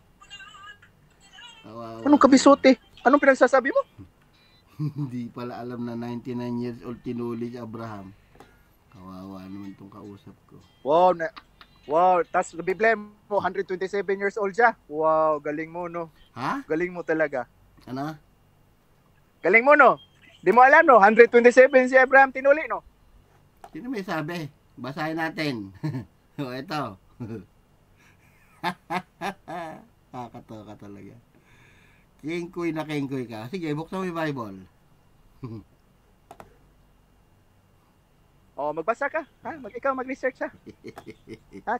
B: Anong kabisote? Anong pinagsasabi mo?
A: Hindi pala alam na 99 years old tinuli si Abraham. Kawawa naman tong kausap ko.
B: Wow, tas Biblia mo 127 years old siya. Wow, galing mo no.
A: Ha?
B: Galing mo talaga.
A: Ano?
B: Galing mo no. Di mo alam no, 127 si Abraham tinuli no.
A: Sino may sabi? Basahin natin. Ito. Kakatawa ka talaga. Kingkoy na kingkoy ka. Sige, buksan mo yung Bible.
B: Magbasa ka. Ha? Ikaw mag-research ha.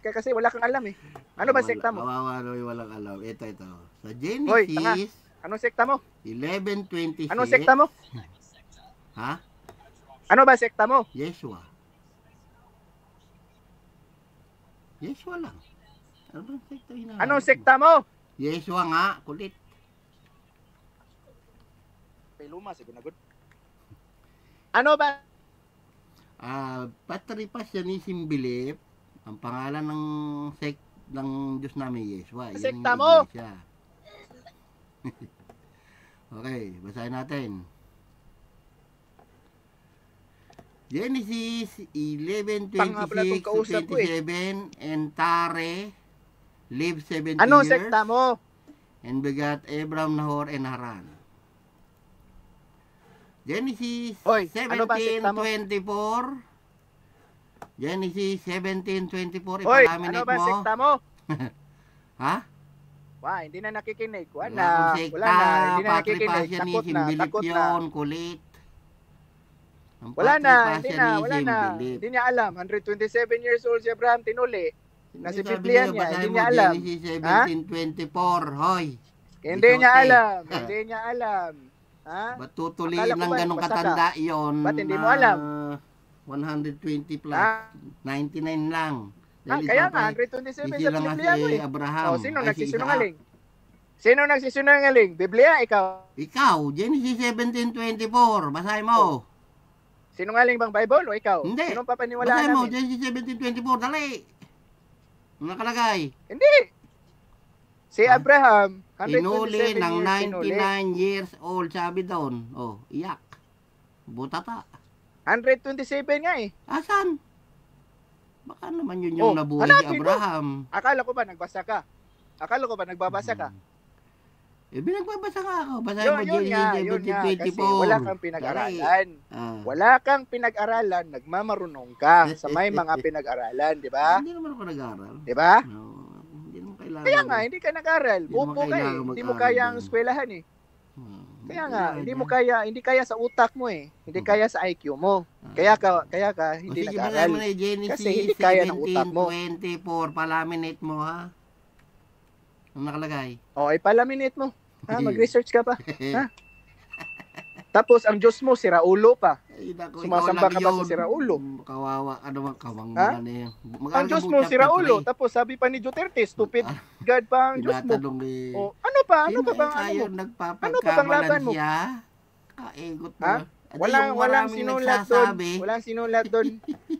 B: Kasi wala kang alam eh. Ano ba sekta mo?
A: Kawawa na walang alam. Ito. Sa Genesis.
B: Hoy, anong sekta mo?
A: 11:26.
B: Anong sekta mo?
A: Ha?
B: Ano ba sekta mo?
A: Yeshua. Yeshua lang. Ano ba sekta hinahanap?
B: Anong sekta mo?
A: Yeshua nga, kulit.
B: Luma, sigunagod. Ano ba?
A: Patripasyanism belief, ang pangalan ng ng Diyos namin, Yeshua.
B: Sekta mo!
A: Okay, basahin natin. Genesis 11:26-27, and Tare lived 70
B: Anong
A: years.
B: sekta mo?
A: And begat Abram, Nahor, and Haran. Genesis 17:24. Genesis 17:24.
B: Hoy,
A: Ipalaminate
B: ano ba
A: mo.
B: sekta mo?
A: Ha?
B: Hindi na nakikinig. Wala
A: Wala akong sekta,
B: na. Hindi na
A: Patri
B: nakikinig.
A: Passion
B: Takot
A: is
B: na,
A: imbilip
B: takot na.
A: yun, kulit. Ang
B: Wala
A: Patri
B: na, hindi
A: Passion
B: na,
A: is
B: wala na.
A: imbilip.
B: Hindi niya alam. 127 years old si Abraham tinuli. Nasa
A: Sabi
B: Biblia
A: niya,
B: niya,
A: basahin
B: hindi
A: mo
B: niya alam.
A: Genesis
B: Ha?
A: 17:24, hoy.
B: Hindi niya
A: Bisote.
B: alam. Hindi niya alam. Ha?
A: Ba't tutuliin
B: Akala ko
A: ng
B: ba
A: ganong
B: nagbasa ka?
A: katanda yun?
B: Ba't hindi mo
A: na
B: alam?
A: 120 plus.
B: Ha?
A: 99 lang.
B: Kaya nga, 127 sa Biblia mo eh.
A: Abraham.
B: Sino
A: Ay, si
B: nagsisinungaling? Sino nagsisinungaling? Biblia, ikaw?
A: Ikaw, Genesis 17:24. Basahin mo.
B: Sinungaling bang Bible o ikaw?
A: Hindi.
B: Sinong papaniwalaan
A: Basahin mo,
B: namin?
A: Genesis 17:24. Dali. Ano nakalagay?
B: Hindi. Si Abraham, 127
A: Hinuli ng
B: years hinuli.
A: 99 years old, sabi doon. Oh, iyak. Butata.
B: 127 nga eh.
A: Asan? Baka naman yun yung nabuhay si
B: hanapin mo.
A: Abraham.
B: Akala ko ba nagbasa ka? Akala ko ba nagbabasa ka?
A: Binagbabasa ka ako. Basahin mo
B: Yun nga,
A: Genesis
B: kasi
A: 17:24.
B: wala kang pinag-aralan.
A: Ah.
B: Wala kang pinag-aralan, nagmamarunong ka sa may mga pinag-aralan, di ba?
A: Hindi naman ako nag-aaral.
B: Di ba?
A: No, hindi naman kailangan.
B: Kaya nga, hindi ka nag-aral.
A: Hindi mo
B: Bobo ka eh.
A: kailangan
B: Hindi mo
A: mag-aral
B: kaya ang
A: din.
B: eskwelahan eh. Kaya nga,
A: kailangan.
B: hindi kaya sa utak mo eh. Hindi kaya sa IQ mo. Kaya ka hindi
A: Sige,
B: nag-aral.
A: basahin mo na yung Genesis
B: Kasi hindi kaya ng utak mo.
A: 17:24. Palaminate mo, ha? Ang nakalagay.
B: Ipalaminate mo. Mag-research ka pa. Ha? Tapos ang Diyos mo, sira ulo pa.
A: Ay, naku,
B: Sumasamba
A: ikaw
B: ka
A: lang
B: ba sa
A: yun.
B: sira ulo?
A: Kawawa, ano bang kawang
B: Ha?
A: na yan.
B: Ang Diyos mo, sira ulo. Tapos sabi pa ni Duterte, stupid God pa ang Diyos mo.
A: Tinatanong eh.
B: Ano pa? Ano
A: Sino
B: pa bang
A: kaya
B: ano mo?
A: nagpapagkamalan
B: laban mo?
A: siya? Kaegot
B: Ha?
A: mo. At
B: Walang
A: yung maraming
B: sinulat doon.
A: nagsasabi,
B: Walang sinulat doon.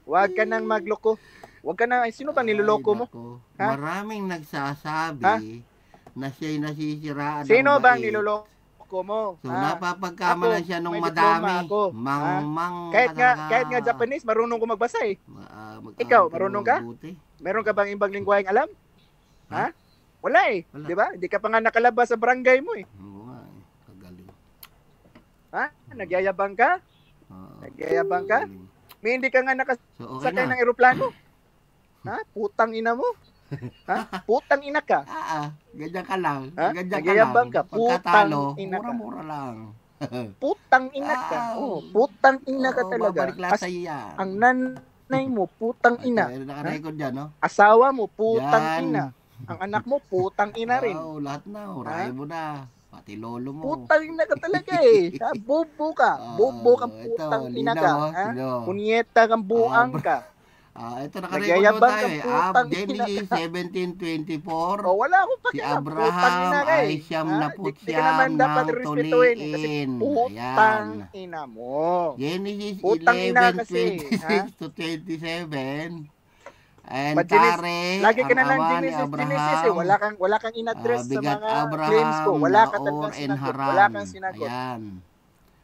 B: Huwag ka nang magloko. Huwag ka na, sino pa niloloko
A: ay,
B: mo?
A: nako.
B: Ha?
A: Maraming nagsasabi
B: Ha?
A: na siya'y nasisiraan ng
B: Sino bang
A: bait.
B: niloloko mo?
A: So,
B: Ha?
A: napapagkamalan
B: Ako,
A: siya nung
B: may diploma
A: madami.
B: ako.
A: Mang
B: Kahit nga
A: talaga.
B: Japanese, marunong ko magbasa eh.
A: Mag-aaral
B: Ikaw,
A: ka
B: marunong ka?
A: mabuti.
B: Meron ka bang ibang lingwaheng alam? Ha? Wala eh.
A: Wala.
B: Di ba? Hindi ka pa nga nakalabas sa barangay mo eh.
A: Oo nga eh. Kagaling.
B: Ha? Nagyayabang ka? Nagyayabang ka?
A: Kagaling.
B: May hindi ka nga nakasakay
A: So, okay na.
B: ng eroplano. Ha? Putang ina mo. Ha? Putang ina ka.
A: Ganyan ka lang.
B: Ha?
A: Ganyan ka
B: Nagyayabang
A: lang.
B: ka.
A: Pagkatalo,
B: Putang ina ka.
A: mura-mura lang.
B: Putang ina ka. Putang ina ka
A: Oo,
B: talaga.
A: babalik lang sa'yo yan.
B: Ang nanay mo, putang ina.
A: Ito, nakarecord dyan, no?
B: Asawa mo, putang
A: Yan.
B: ina. Ang anak mo, putang ina rin.
A: Oo, lahat na. Urahin mo na. Pati lolo mo.
B: Putang ina ka talaga eh. Ha? Bobo ka. Bobo kang
A: Ito,
B: putang ina
A: linaw,
B: ka.
A: oh.
B: Ha?
A: Sino?
B: Punyeta kang buang ka.
A: Ito, nakarecord mo
B: Nagyayabang
A: tayo
B: ka,
A: eh.
B: putang
A: Genesis
B: ina
A: 17:24.
B: Wala akong
A: Si
B: pakialam. Putang
A: Abraham
B: ina ka eh.
A: ay siyam
B: Ha?
A: na
B: Di ka naman dapat
A: nang
B: respetuhin eh. Kasi
A: tuliin.
B: putang
A: Ayan.
B: ina mo.
A: Genesis
B: Putang ina kasi,
A: 11:26 to 27. And
B: But Genesis,
A: Tare,
B: lagi ka na
A: ang
B: lang
A: ama ni
B: Genesis eh. Wala kang in-address sa
A: bigat
B: mga
A: Abraham,
B: claims ko. Wala ka
A: Naor,
B: talagang
A: and
B: sinagot.
A: Haran.
B: Wala kang sinagot.
A: Ayan.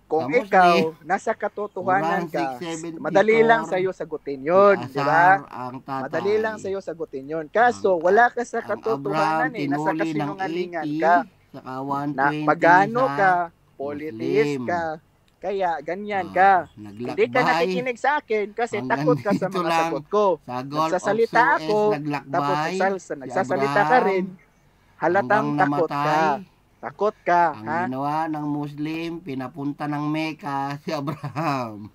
B: Kung
A: Sa
B: ikaw,
A: Muslim,
B: nasa katotohanan ka,
A: 674,
B: madali lang sa'yo sagutin yun. Di ba?
A: Asar ang tatay.
B: Madali lang sa'yo sagutin yun. Kaso, wala ka sa katotohanan eh. Nasa
A: tinuli ng
B: kasinungalingan
A: 80,
B: ka.
A: saka
B: Na
A: 120
B: pagano
A: sa
B: ka, politiis
A: Muslim.
B: ka. Kaya, ganyan ka.
A: Naglakbay.
B: Hindi ka nakikinig sa akin kasi
A: Hanggang
B: takot ka sa
A: dito
B: mga
A: lang.
B: sagot ko.
A: Sa Gulf
B: Nagsasalita
A: of Suez,
B: ako, tapos
A: naglakbay.
B: nagsasalita ka
A: Abraham,
B: rin. Halatang
A: hanggang
B: takot ka.
A: namatay.
B: Takot ka,
A: Ang
B: ha?
A: ginawa ng Muslim, pinapunta ng Mecca si Abraham.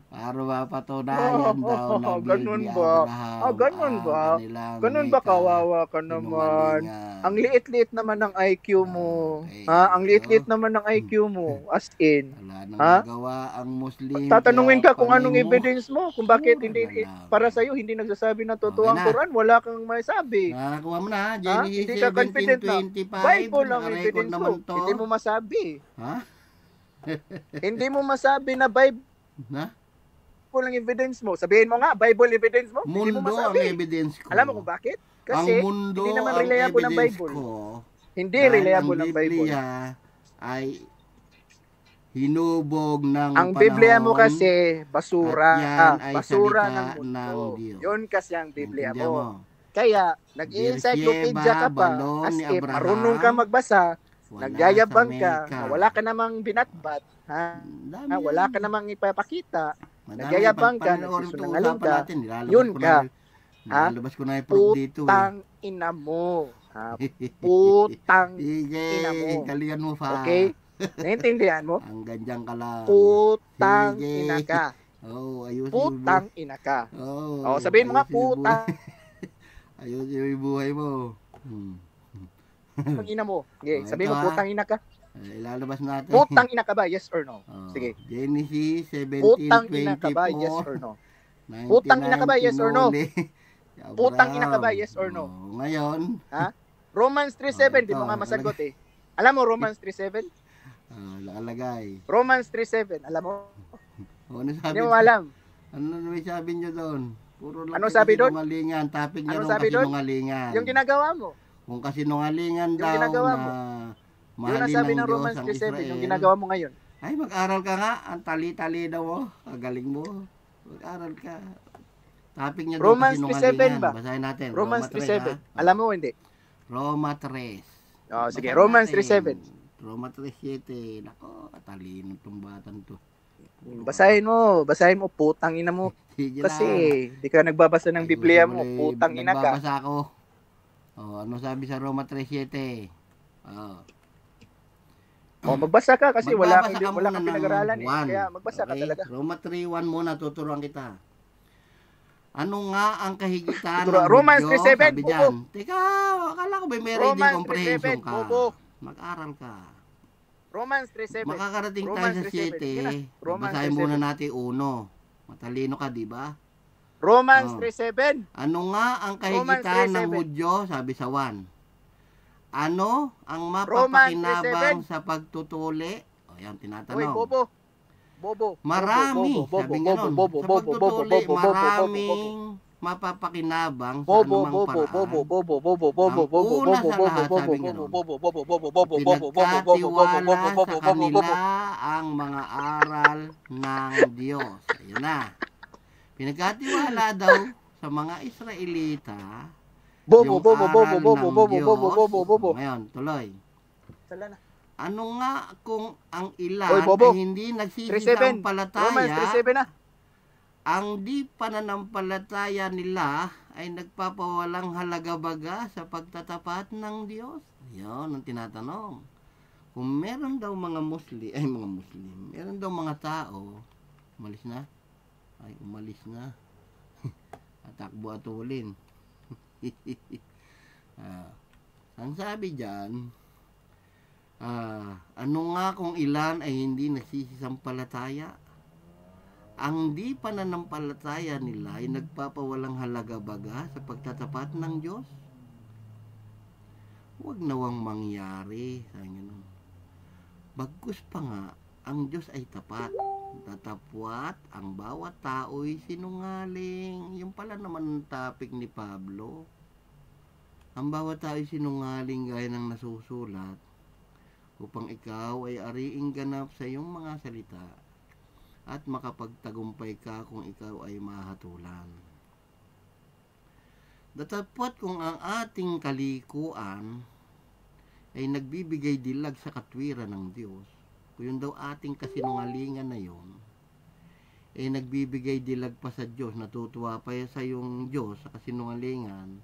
A: Para mapatunayan daw na
B: ganun
A: ni
B: ba?
A: Abraham.
B: Ganun ba?
A: kanilang
B: Ganun ba
A: Mecca,
B: kawawa ka naman?
A: sinungalingan.
B: Ang liit-liit naman ng IQ mo.
A: Okay.
B: Ha? Ang liit-liit naman ng IQ mo. As in.
A: Wala nang
B: Ha?
A: magawa ang Muslim.
B: Tatanungin
A: kaya
B: ka kung anong
A: panay mo.
B: evidence mo. Kung bakit
A: Puro
B: hindi,
A: na lang.
B: para sa'yo, hindi nagsasabi ng totoo
A: Okay
B: ang
A: na.
B: Quran. Wala kang masabi.
A: Nakakuha mo na,
B: Ha?
A: Genesis
B: Hindi ka confident na.
A: 17:25.
B: Bible ang
A: Nakarecord
B: evidence
A: naman
B: mo.
A: to.
B: Hindi mo masabi.
A: Ha?
B: Hindi mo masabi na Bible
A: Na?
B: ang evidence mo. Sabihin mo nga, Bible evidence mo. Hindi mo
A: Mundo ang
B: masabi.
A: evidence ko.
B: Alam mo kung bakit?
A: Ang
B: Kasi
A: mundo
B: hindi naman
A: ang
B: reliable ng
A: evidence
B: Bible.
A: ko.
B: Hindi
A: Dahil
B: reliable
A: ang
B: ng Bible.
A: Biblia ay hinubog ng
B: Ang Biblia mo
A: panahon.
B: kasi basura.
A: At yan ay
B: Basura
A: salita
B: ng mundo.
A: ng Diyos.
B: Yun kasi ang Biblia
A: Intindihan
B: mo. Kaya, nag-encyclopedia ka pa
A: Balon
B: as
A: ni
B: if
A: Abraham,
B: marunong ka magbasa,
A: Wala
B: nagyayabang
A: sa
B: ka,
A: Mecca.
B: na wala ka namang binatbat, ha?
A: Dami
B: Wala
A: yan.
B: ka namang ipapakita,
A: Madami.
B: nagyayabang ka,
A: Pag panoorin to,
B: nagsisungaling
A: usapan
B: ka,
A: natin, nilalabas
B: yun
A: ko
B: ka.
A: na, nilalabas ko na yung proof dito.
B: putang ina mo. Ha? Putang
A: Sige,
B: ina mo.
A: galingan mo pa.
B: Okay? Naintindihan mo?
A: Ang ganyan ka lang.
B: Putang
A: Sige.
B: ina ka.
A: Oh, ayusin mo.
B: Putang ina ka.
A: Oh,
B: Sabihin mo nga,
A: ayusin mo.
B: putang
A: Ayusin mo yung buhay mo.
B: ina mo. Okay, sabihin mo,
A: ito,
B: putang ina ka.
A: Ilalabas natin.
B: Putang ina ka ba? Yes or no? Sige.
A: Genesis 17:24.
B: Putang ina ka ba? Yes or no? Putang ina ka ba? Yes or no? Putang ina ka ba? Yes or no?
A: Ngayon.
B: Ha? Romans 3:7, di mo nga masagot eh. Alam mo Romans 3:7?
A: Nakalagay.
B: Romans 3:7, alam mo?
A: Ano sabi?
B: Hindi mo alam.
A: Ano may sabi niyo doon? Puro lang
B: ano sabi doon?
A: Sinungalingan. Topic niya
B: ano
A: ron
B: sabi doon?
A: kasinungalingan.
B: Yung ginagawa mo.
A: Kung kasinungalingan
B: yung
A: daw
B: ginagawa
A: na
B: mo.
A: mahalin
B: yung nasabi ng
A: Diyos
B: Romans
A: ang
B: 3:7,
A: Israel.
B: yung ginagawa mo ngayon.
A: Ay, mag-aral ka nga. Ang tali-tali daw mo. Ang galing mo. Mag-aral ka. Topic niya doon
B: Romans 3:7 ba?
A: Basahin natin.
B: Romans 3:7.
A: 3,
B: Alam mo hindi?
A: Roma 3.
B: Sige,
A: Basahin
B: Romans
A: natin.
B: 3:7.
A: Roma 3:7. Nako, katalino itong batang to.
B: Basahin mo, putang ina mo.
A: Sige
B: Kasi
A: lang.
B: di ka nagbabasa ng Biblia mo, putang ina ka.
A: Nagbabasa ako. Ano sabi sa Roma 3:7?
B: Magbasa ka kasi wala
A: Magbabasa ka
B: kang
A: muna
B: pinag-aralan
A: ng
B: eh.
A: one.
B: Kaya magbasa ka
A: Okay?
B: talaga.
A: Roma 3:1 muna, tuturuan kita. Ano nga ang kahigitan
B: Tuturuan.
A: ng
B: Romans
A: Hudyo?
B: 3:7,
A: Sabi dyan. Teka, akala ko may reading
B: Romans
A: comprehension
B: 3:7,
A: ka.
B: bobo.
A: Mag-aral ka.
B: Romans 3:7.
A: Makakarating tayo
B: Romans
A: sa
B: 3:7. Sige na.
A: 7.
B: Romans
A: Basahin
B: 3:7.
A: muna natin 1. Matalino ka, di ba?
B: Romans
A: Oh.
B: 3:7.
A: Ano nga ang kahigitan ng Hudyo? Sabi sa 1. Ano ang mapapakinabang sa pagtutuli? Yan, tinatanong.
B: Uy, bobo.
A: Marami, sabi nga nun. Sa pagtutuli, maraming mapapakinabang sa anumang paraan. Ang una sa lahat, sabi nga nun, pinagkatiwala sa kanila ang mga aral ng Diyos. Ayun na. Pinagkatiwala daw sa mga Israelita yung aral ng Diyos. Ngayon, tuloy. Ano nga kung ang ilan ay hindi nagsisisampalataya,
B: Romans 3:7 na.
A: ang di pananampalataya nila ay nagpapawalang halaga-baga sa pagtatapat ng Diyos? Yan ang tinatanong. Kung meron daw mga Muslim, meron daw mga tao, umalis na. Atakbo at ulin. Ang sabi dyan, ano nga kung ilan ay hindi nasisisampalataya? Ang di pananampalataya nila ay nagpapawalang halaga-baga sa pagtatapat ng Diyos? Huwag nawang mangyari. Bagkus pa nga, ang Diyos ay tapat. Tatapwat ang bawat tao'y sinungaling. Yung pala naman ang topic ni Pablo. Ang bawat tao'y sinungaling gaya ng nasusulat upang ikaw ay ariing ganap sa iyong mga salita at makapagtagumpay ka kung ikaw ay mahatulan. Datapwat kung ang ating kalikuan ay nagbibigay dilag sa katwiran ng Diyos, kung yun daw ating kasinungalingan na yun, ay nagbibigay dilag pa sa Diyos, natutuwa pa sa yung Diyos sa kasinungalingan,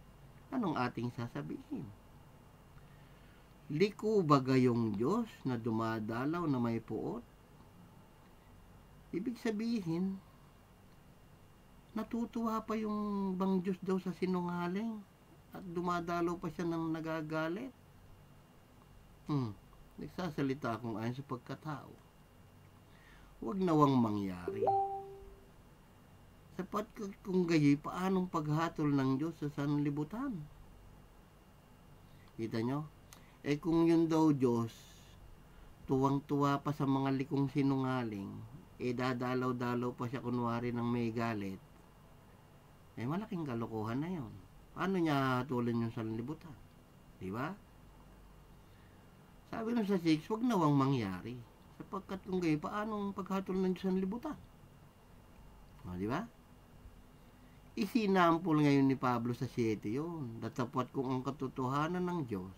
A: anong ating sasabihin? Liko ba gayong Diyos na dumadalaw na may puot? Ibig sabihin, natutuwa pa yung bang Diyos daw sa sinungaling at dumadalaw pa siya ng nagagalit. Nagsasalita akong ayon sa pagkatao. Huwag nawang mangyari. Sapat kung gayoy, paanong paghatol ng Diyos sa sanlibutan? Kita nyo? Kung yun daw Diyos, tuwang-tuwa pa sa mga likong sinungaling, dadalaw-dalaw pa siya kunwari ng may galit, malaking kalokohan na yun. Paano niya hatulan yung sanlibutan? Diba? Sabi nun sa 6, huwag nawang mangyari. Sapagkat kung gayon, paanong paghatol ng Diyos sanlibutan? Diba? Isinampol ngayon ni Pablo sa 7 yun. Datapwat kung ang katotohanan ng Diyos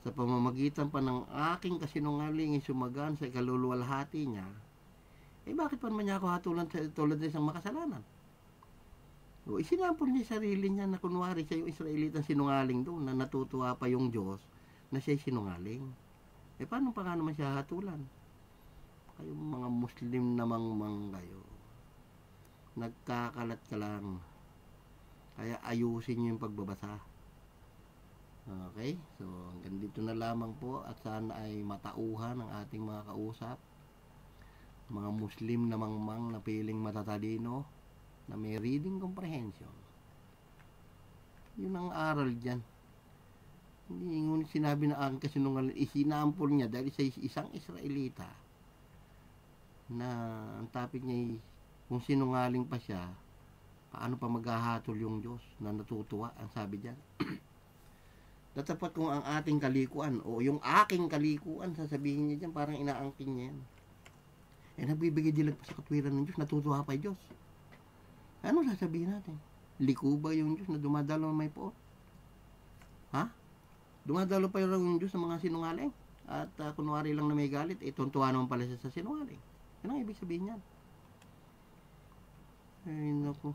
A: sa pamamagitan pa ng aking kasinungaling ay sumagaan sa ikaluluwalhati niya, bakit pa naman niya ako hatulan tulad ng isang makasalanan? O, isinampol niya sarili niya na kunwari siya yung Israelitang sinungaling doon, na natutuwa pa yung Diyos na siya'y sinungaling. Paano pa nga naman siya hatulan? Kayong mga Muslim namang kayo, nagkakalat ka lang. Kaya ayusin niyo yung pagbabasa. Okay? So, hanggang dito na lamang po, at sana ay matauhan ang ating mga kausap. Mga Muslim namang na piling matatalino, na may reading comprehension. Yun ang aral dyan. Hindi ngunit sinabi na aking kasinungaling, isinampol niya dahil sa isang Israelita na ang topic niya kung sinungaling pa siya, paano pa maghahatol yung Diyos na natutuwa, ang sabi dyan. Tatapat kung ang ating kalikuan o yung aking kalikuan, sasabihin niya dyan, parang inaangkin niya yan. Nagbibigay dilag pa sa katwiran ng Diyos, natutuwa pa yung Diyos. Ano sasabihin natin? Liko ba yung Diyos na dumadalo may poot? Ha? Dumadalo pa yung Diyos sa mga sinungaling? At kunwari lang na may galit, tuntuwa naman pala siya sa sinungaling. Yan ang ibig sabihin yan. Ay, naku.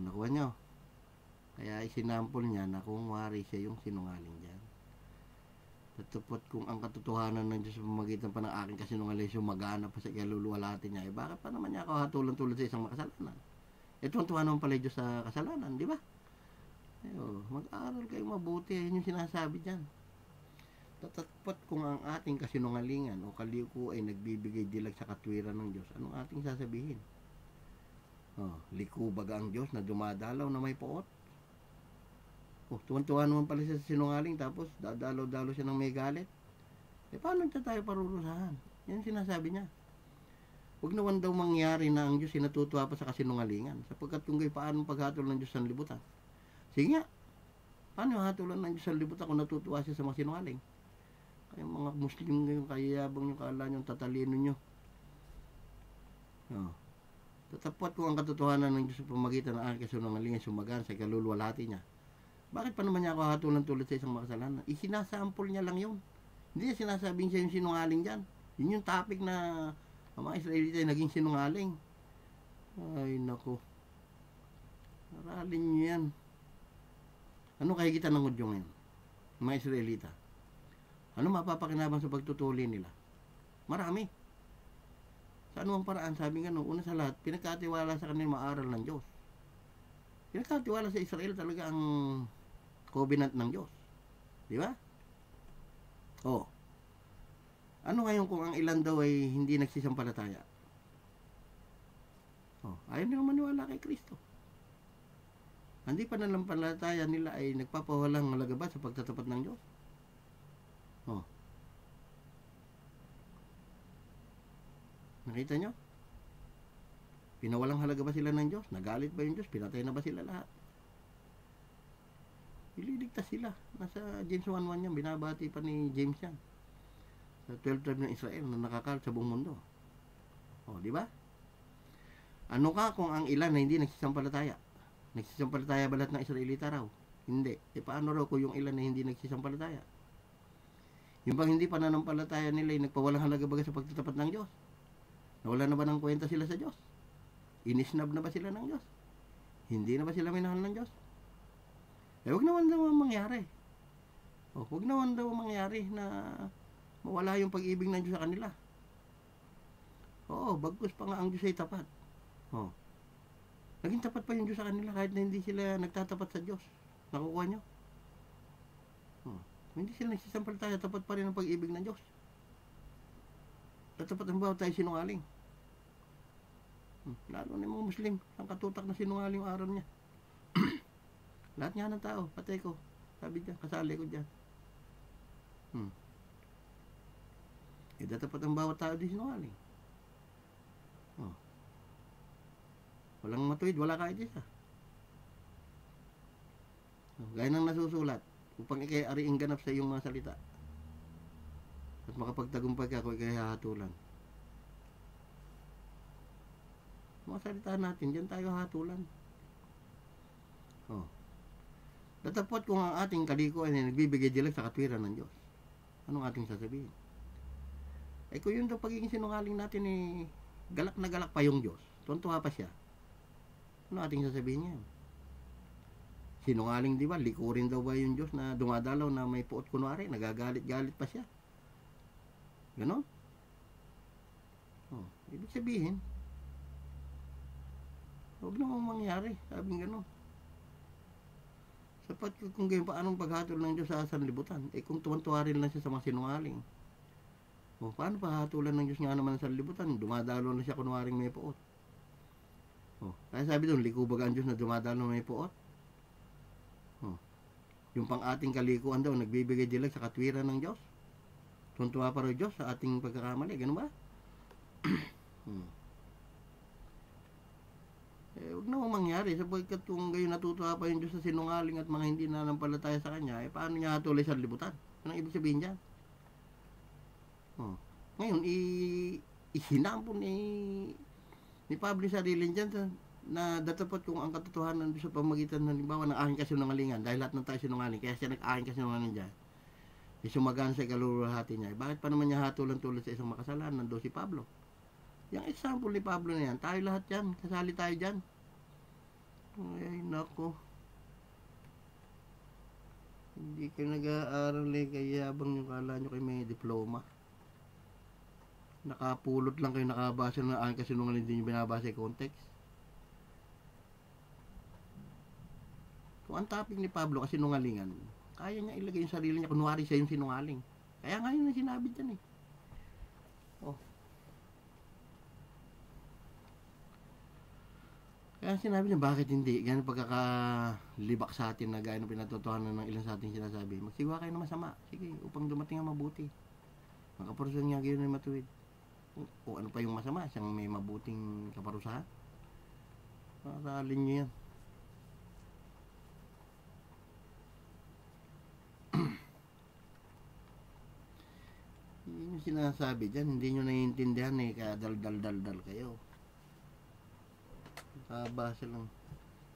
A: Nakuha nyo. Kaya isinampol niya na kunwari siya yung sinungaling dyan. Tatapot kung ang katotohanan ng Diyos sa pamamagitan pa ng aking kasinungaling sumagana pa sa kaluluwalhati niya, bakit pa naman niya ako hatulan tulad sa isang makasalanan? Tuntuhan naman pala yung Diyos sa kasalanan, di ba? Mag-aaral kayo mabuti, yun yung sinasabi dyan. Tatapot kung ang ating kasinungalingan o kaliko ay nagbibigay dilag sa katwiran ng Diyos, anong ating sasabihin? Liko baga ang Diyos na dumadalaw na may poot? Tuwan-tuwa naman pala siya sa sinungaling, tapos dadalaw-dalaw siya ng may galit. Paano siya tayo parurusahan? Yan sinasabi niya. Huwag naman daw mangyari na ang Diyos ay natutuwa pa sa kasinungalingan, sapagkat kung gayon, paano paghatol ng Diyos sa libutan? Sige nga, paano hatulan ng Diyos sa libutan kung natutuwa siya sa mga sinungaling? Kaya mga Muslim ngayon, kayabang nyo, kala nyo, tatalino nyo. Tatapot kung ang katotohanan ng Diyos sa pamagitan ng aking kasinungalingan sumagan sa kaluluwalhati niya. Bakit pa naman niya ako hatulan tulad sa isang makasalanan? Isinasample niya lang yun. Hindi niya sinasabing siya yung sinungaling dyan. Yun yung topic na ang mga Israelita ay naging sinungaling. Ay, naku. Aralin nyo yan. Ano kahigitan ng Hudyo ngayon? Mga Israelita. Ano mapapakinabang sa pagtutuli nila? Marami. Sa anumang paraan, sabi nga, una sa lahat, pinagkatiwala sa kanila maaral ng Diyos. Pinagkatiwala sa Israel talaga ang covenant ng Diyos. Di ba? Ano ngayon kung ang ilan daw ay hindi nagsisampalataya? Ayaw nilang maniwala kay Kristo. Hindi pa nalampalataya nila ay nagpapawalang halaga ba sa pagtatapat ng Diyos? Nakita nyo? Pinawalang halaga ba sila ng Diyos? Nagalit ba yung Diyos? Pinatay na ba sila lahat? Ililigtas sila. Nasa James 1:1 yan. Binabati pa ni James yan. Sa 12 tribe ng Israel na nakakalat sa buong mundo. Di ba? Ano ka kung ang ilan na hindi nagsisampalataya? Nagsisampalataya ba lahat ng Israelita raw? Hindi. Paano raw kung yung ilan na hindi nagsisampalataya? Yung bang hindi pananampalataya nila ay nagpawalang halaga ba sa pagtatapat ng Diyos? Nawala na ba ng kwenta sila sa Diyos? Inisnab na ba sila ng Diyos? Hindi na ba sila minahal ng Diyos? Huwag naman daw mangyari. Huwag naman daw mangyari na mawala yung pag-ibig ng Diyos sa kanila. Bagkus pa nga ang Diyos ay tapat. Naging tapat pa yung Diyos sa kanila kahit na hindi sila nagtatapat sa Diyos. Nakukuha nyo? Hindi sila nagsisampalataya, tapat pa rin ang pag-ibig ng Diyos. Tatapat ang bawat tayo sinungaling. Lalo na yung mga Muslim, ang katutak na sinungaling yung araw niya. Lahat nga ng tao, patay ko. Sabi dyan, kasali ko dyan. Tatapat ang bawat tao din sinungaling. Walang matuwid, wala kahit isa. Gaya ng nasusulat, upang ikay ariing ganap sa iyong mga salita. At makapagtagumpay ka kung ikay hahatulan. Mga salita natin, dyan tayo hatulan. Tatapot kung ang ating kaliko ay nagbibigay dilag sa katwiran ng Diyos. Anong ating sasabihin? Kung yun daw pagiging sinungaling natin galak na galak pa yung Diyos. Tuntua pa siya. Ano ating sasabihin niya? Sinungaling, di ba? Likurin daw ba yung Diyos na dumadalaw na may puot kunwari? Nagagalit-galit pa siya. Ganon? Ibig sabihin, huwag namang mangyari. Sabing ganon. Sapat kung ganyan, paanong paghatol ng Diyos sa sanlibutan? Kung tuwan-tuwa rin lang siya sa mga sinungaling. Paano pahatulan ng Diyos nga naman sa sanlibutan? Dumadalo na siya kunwaring may puot. Kaya sabi doon, likubaga ang Diyos na dumadalo na may puot. Yung pang ating kalikuan daw, nagbibigay dilag sa katwiran ng Diyos. Tuntua pa rin Diyos sa ating pagkakamali. Ganun ba? Huwag namang mangyari. Sapagkat kung gayon natutuwa pa yung Diyos sa sinungaling at mga hindi nanampalataya sa Kanya, paano niya hatuloy sa libutan? Anong ibig sabihin dyan? Ngayon, isinampon ni Pablo sarili dyan na datapat kung ang katotohanan sa pamagitan ng halimbawa ng aking kasinungalingan, dahil lahat ng tayo sinungaling, kaya siya nag-aking kasinungalingan dyan, sumagaan sa kaluluhati niya. Bakit pa naman niya hatulan tulad sa isang makasalanan doon si Pablo? Yung example ni Pablo na yan, tayo lahat yan, kasali tayo dyan. Ay, nako. Hindi kayo nag-aaral kaya habang yung kala nyo kayo may diploma. Nakapulot lang kayo, nakabasa ng aking kasinungalingan, hindi nyo binabasa yung context. Kung ang topic ni Pablo kasi sinungalingan, kaya niya ilagay yung sarili niya, kunwari siya yung sinungaling. Kaya nga yun ang sinabi dyan eh. Kaya sinabi niya, bakit hindi? Ganyan pagkakalibak sa atin na gaya ng pinatotohanan ng ilan sa ating sinasabi. Magsiwa kayo na masama. Sige, upang dumating ang mabuti. Ang kaparusahan niya gayon ay matuwid. O ano pa yung masama, siyang may mabuting kaparusahan. Aralin niyo yan. Yun yung sinasabi dyan, hindi nyo naiintindihan kaya dal kayo. Basa lang.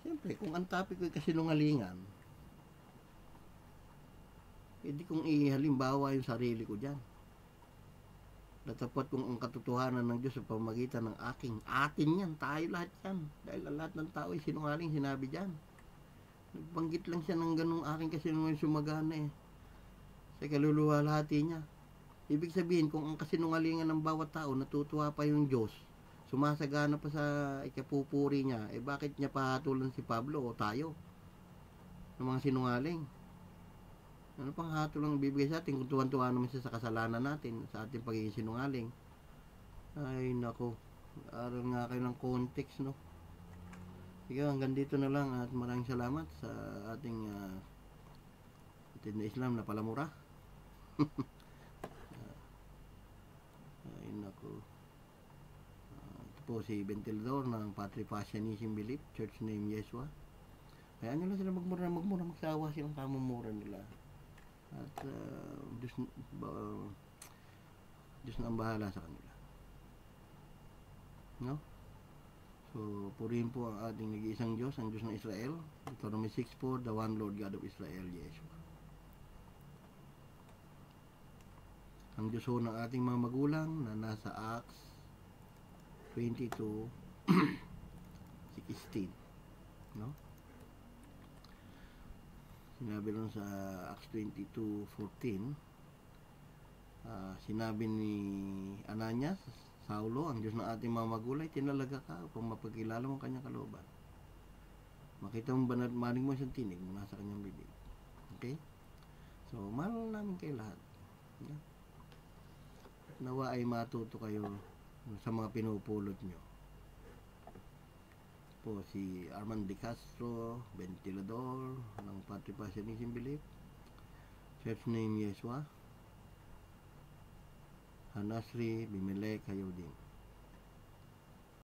A: Siyempre, kung ang topic ko ay kasinungalingan, hindi kong ihalimbawa yung sarili ko dyan. Natapat kung ang katotohanan ng Diyos sa pamagitan ng atin yan, tayo lahat yan. Dahil lahat ng tao ay sinungaling, sinabi dyan. Nagbanggit lang siya ng ganung aking kasinungaling sumagana sa kaluluwalhati niya. Ibig sabihin, kung ang kasinungalingan ng bawat tao, natutuwa pa yung Diyos, sumasagana pa sa ikapupuri niya, bakit niya pahatulan si Pablo o tayo ng mga sinungaling? Ano pang hatol ang bibigay sa atin kung tuwan-tuwa naman siya sa kasalanan natin, sa ating pagiging sinungaling? Ay nako, aral nga kayo ng context, no? Sige, hanggang dito na lang at maraming salamat sa ating atin na Islam na palamura. Ay nako. Po si Ventilador ng Patrifascianism Belief, Church Name Yeshua. Kaya nyo lang sila magmura, magsawa silang kamumura nila. At Diyos na ang bahala sa kanila. No? So, purihin po ang ating nag-iisang Diyos, ang Diyos ng Israel. Deuteronomy 6:4, the one Lord God of Israel, Yeshua. Ang Diyos ho ng ating mga magulang na nasa Acts 22:16, no? Sinabi lang sa Acts 22:14, sinabi ni Ananias, Saulo, ang Diyos ng ating mga magulang, tinalaga ka upang mapagkilala mo ang kanyang kalooban. Makita mo ba na maring mo siyang tinig mula sa kanyang bibig. Okay? So, mahal namin kayo lahat. Nawa ay matuto kayo sa mga pinupulot nyo. Po si Armand De Castro, Ventilador ng Patrifascianism Belief, Church Name Yeshua, Hanasri Bimelek, kayo din.